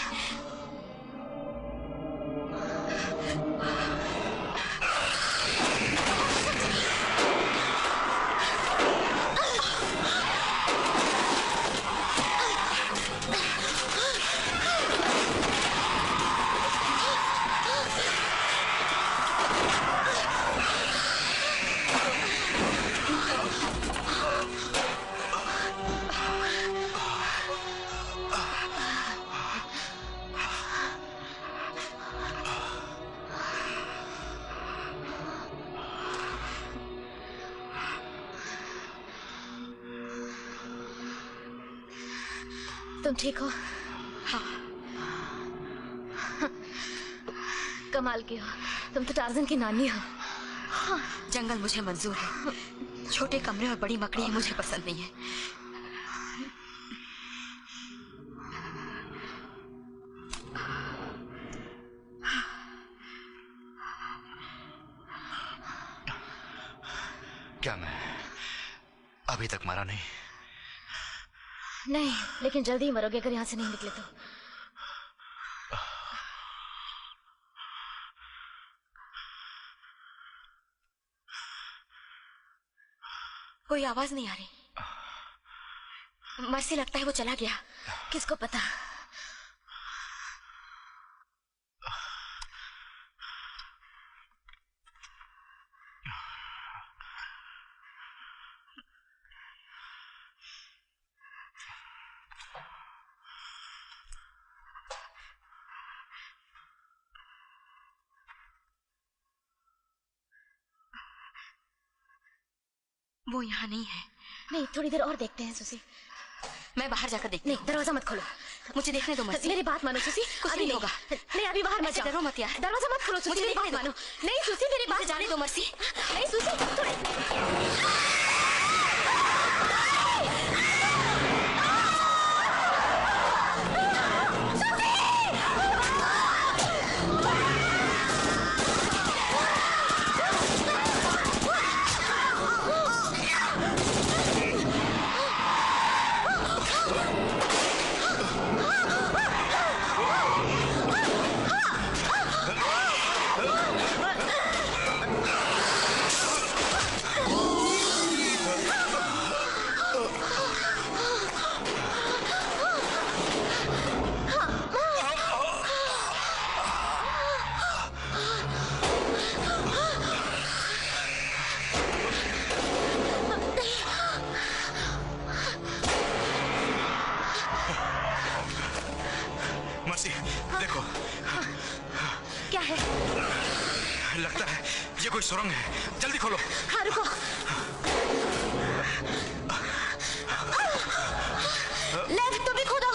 तुम ठीक हो? हाँ। कमाल की हो, तुम तो टार्जन की नानी हो। हाँ। जंगल मुझे मंजूर है, छोटे कमरे और बड़ी मकड़ी मुझे पसंद नहीं है। क्या मैं अभी तक मरा नहीं? नहीं, लेकिन जल्दी ही मरोगे अगर यहाँ से नहीं निकले तो। कोई आवाज नहीं आ रही। मर्सी लगता है वो चला गया। किसको पता। वो यहाँ नहीं है। नहीं, थोड़ी देर और देखते हैं सुसी। मैं बाहर जाकर देखती हूँ। नहीं, दरवाजा मत खोलो। मुझे देखने दो मर्सी। मेरी बात मानो सुसी, कुछ नहीं होगा। नहीं, अभी बाहर मत जाओ। डरो मत यार। दरवाजा मत खोलो सुसी, मेरी बात मानो। नहीं सुसी, मेरी बात जाने दो मर्सी। नहीं सुसी, देखो। क्या है? लगता है ये कोई सुरंग है, जल्दी खोलो। हाँ रुको। लेफ्ट तो भी खोदो।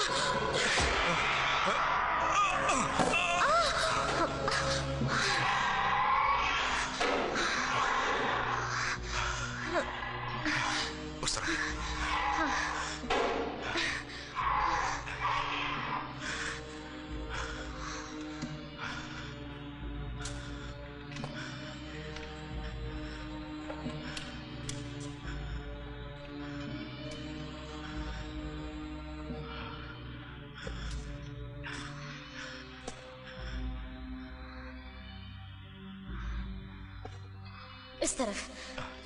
उस तरफ। इस तरफ।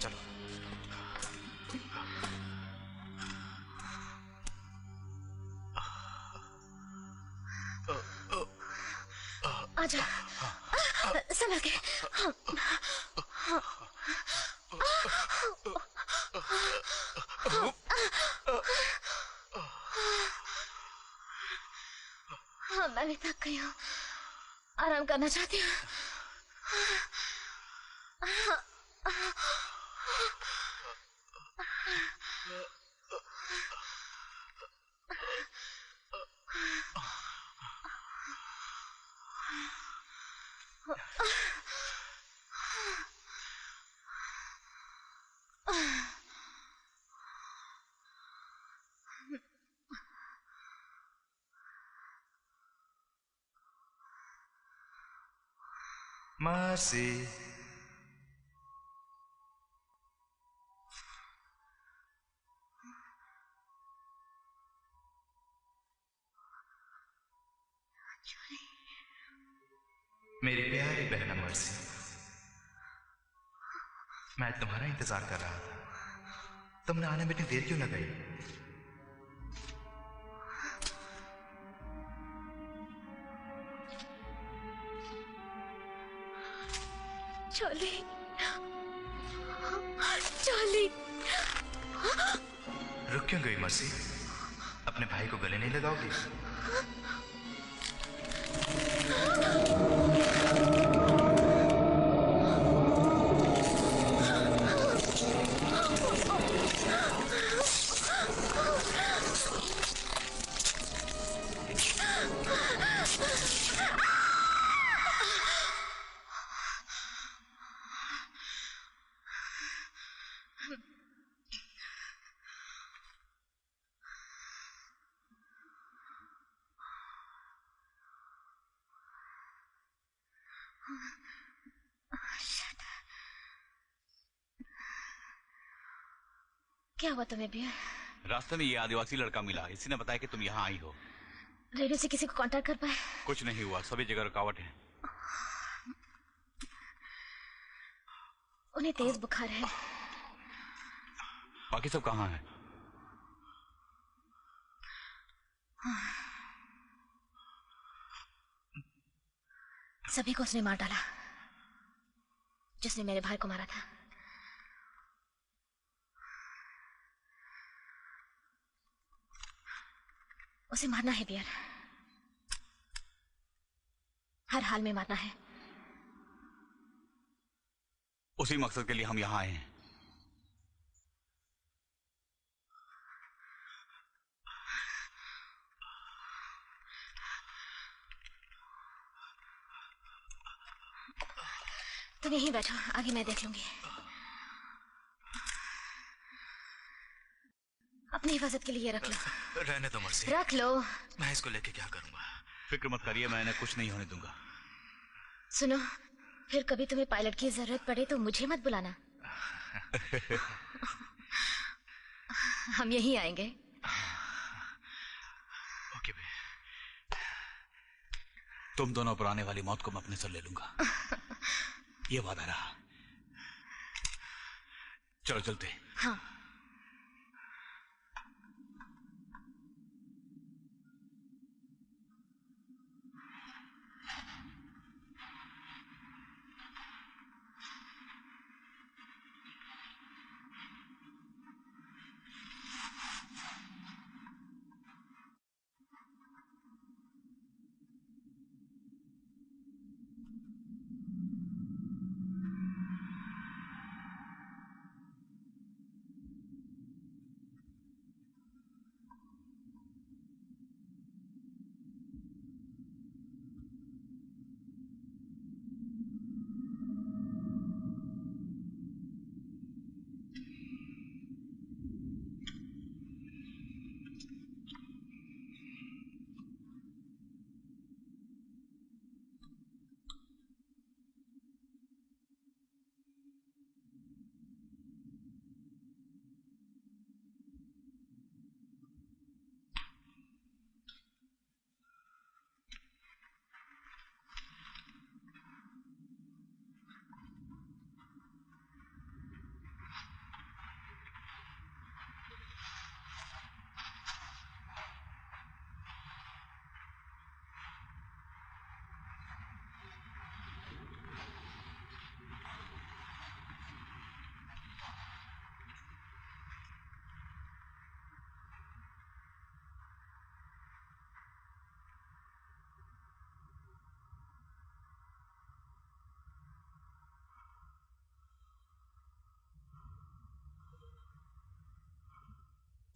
चलो। आजा। संभल के। हाँ, मैं भी थक गई हूँ, आराम करना चाहती हूँ। Mercy. मेरी प्यारी बहना मर्सी, मैं तुम्हारा इंतजार कर रहा था। तुमने आने में इतनी देर क्यों लगाई? चोली, चोली। रुक क्यों गई मर्सी? अपने भाई को गले नहीं लगाओगी? क्या हुआ तुम्हें भी? रास्ते में ये आदिवासी लड़का मिला, इसी ने बताया कि तुम यहाँ आई हो। रेडियो से किसी को कांटेक्ट कर पाए? कुछ नहीं हुआ, सभी जगह रुकावट है। उन्हें तेज बुखार है। बाकी सब कहाँ है? सभी को उसने मार डाला, जिसने मेरे भाई को मारा था। उसे मारना है बियर, हर हाल में मारना है। उसी मकसद के लिए हम यहाँ आए हैं। तुम यहीं बैठो, आगे मैं देख लूंगी। अपनी हिफाजत के लिए रख लो। रहने दो मर्सी, रख लो। मैं इसको लेके क्या करूंगा? फिक्र मत करिए, मैं इन्हें कुछ नहीं होने दूंगा। सुनो, फिर कभी तुम्हें पायलट की जरूरत पड़े तो मुझे मत बुलाना। हम यहीं आएंगे। ओके बे। तुम दोनों पर आने वाली मौत को मैं अपने सर ले लूंगा, ये वादा रहा। चलो चलते। हाँ।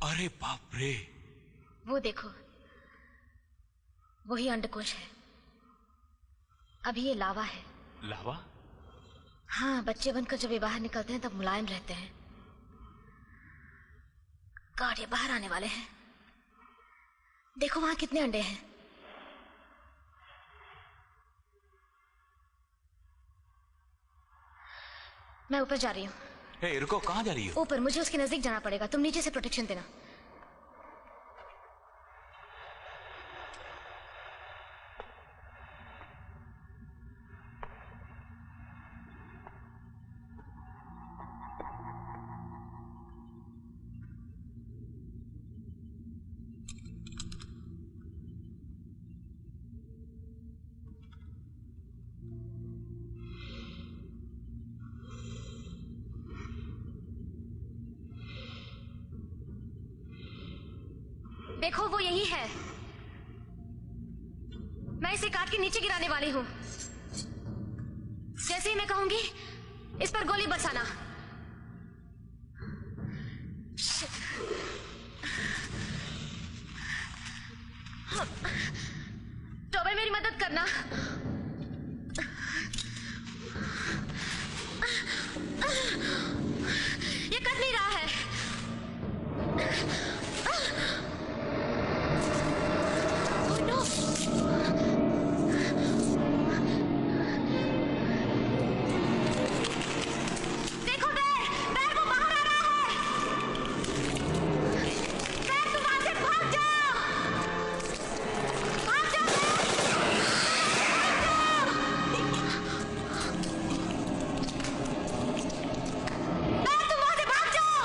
अरे बाप रे, वो देखो, वही अंडकोश है। अभी ये लावा है। लावा? हाँ, बच्चे बनकर जब ये बाहर निकलते हैं तब मुलायम रहते हैं। गॉड, ये बाहर आने वाले हैं। देखो वहां कितने अंडे हैं। मैं ऊपर जा रही हूँ। हे, रुको, कहाँ जा रही हो? ऊपर, मुझे उसके नजदीक जाना पड़ेगा। तुम नीचे से प्रोटेक्शन देना। देखो वो यही है। मैं इसे काट के नीचे गिराने वाली हूँ। जैसे ही मैं कहूंगी इस पर गोली बरसाना। टॉबे मेरी मदद करना। ये कट नहीं रहा है। Oh, no. देखो बैर वो बाहर आ रहा है। बैर तुम वहां से भाग जाओ। भाग जाओ बैर तुम वहां से भाग जाओ।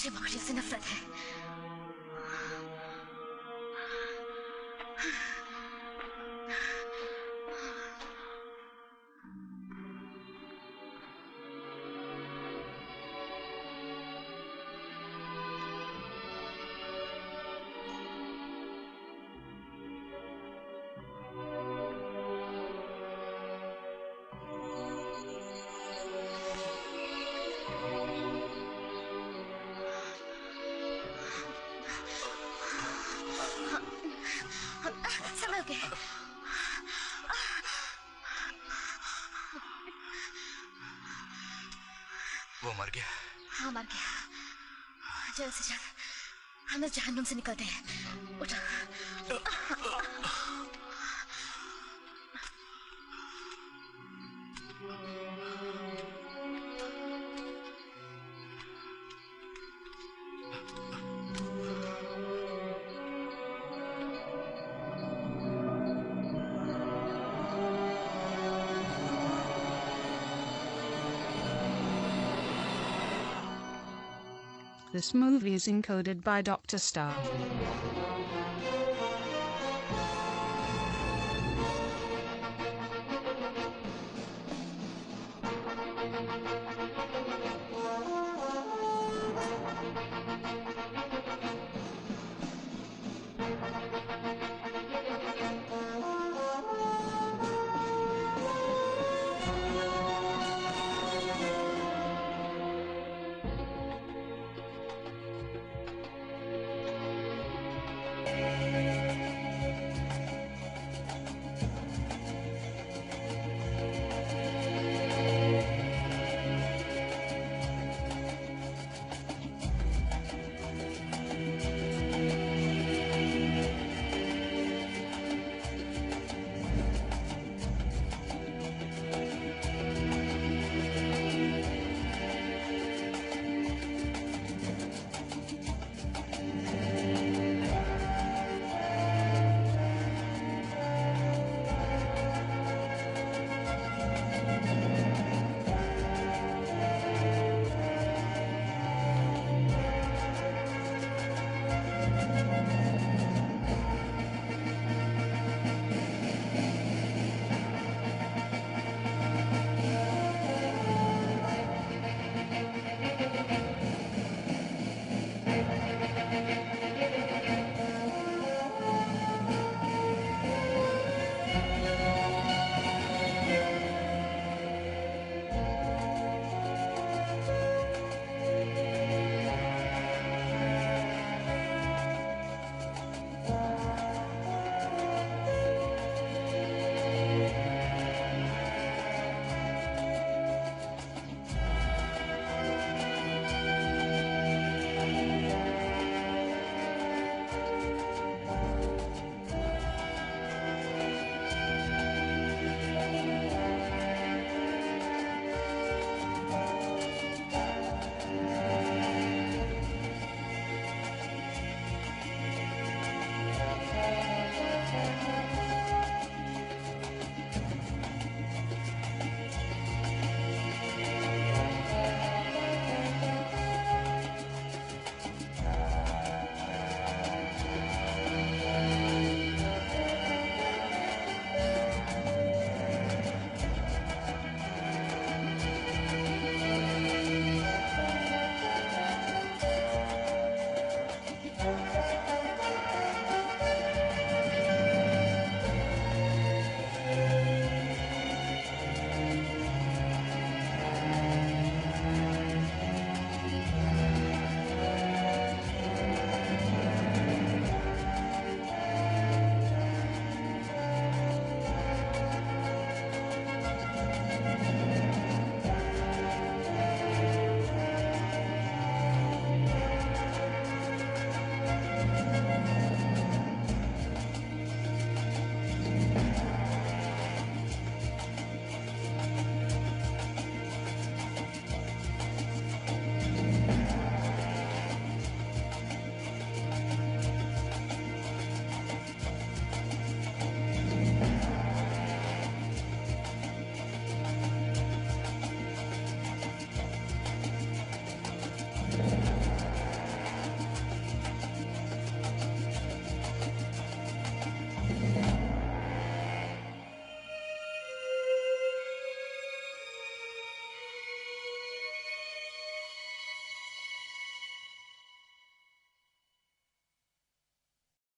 मुझे मकड़ियों से नफरत है। संभल के। वो मर गया? हाँ मर गया। जल्द से जल्द हम इस जहन्नुम से निकलते हैं। उठो। This movie is encoded by Dr. Star.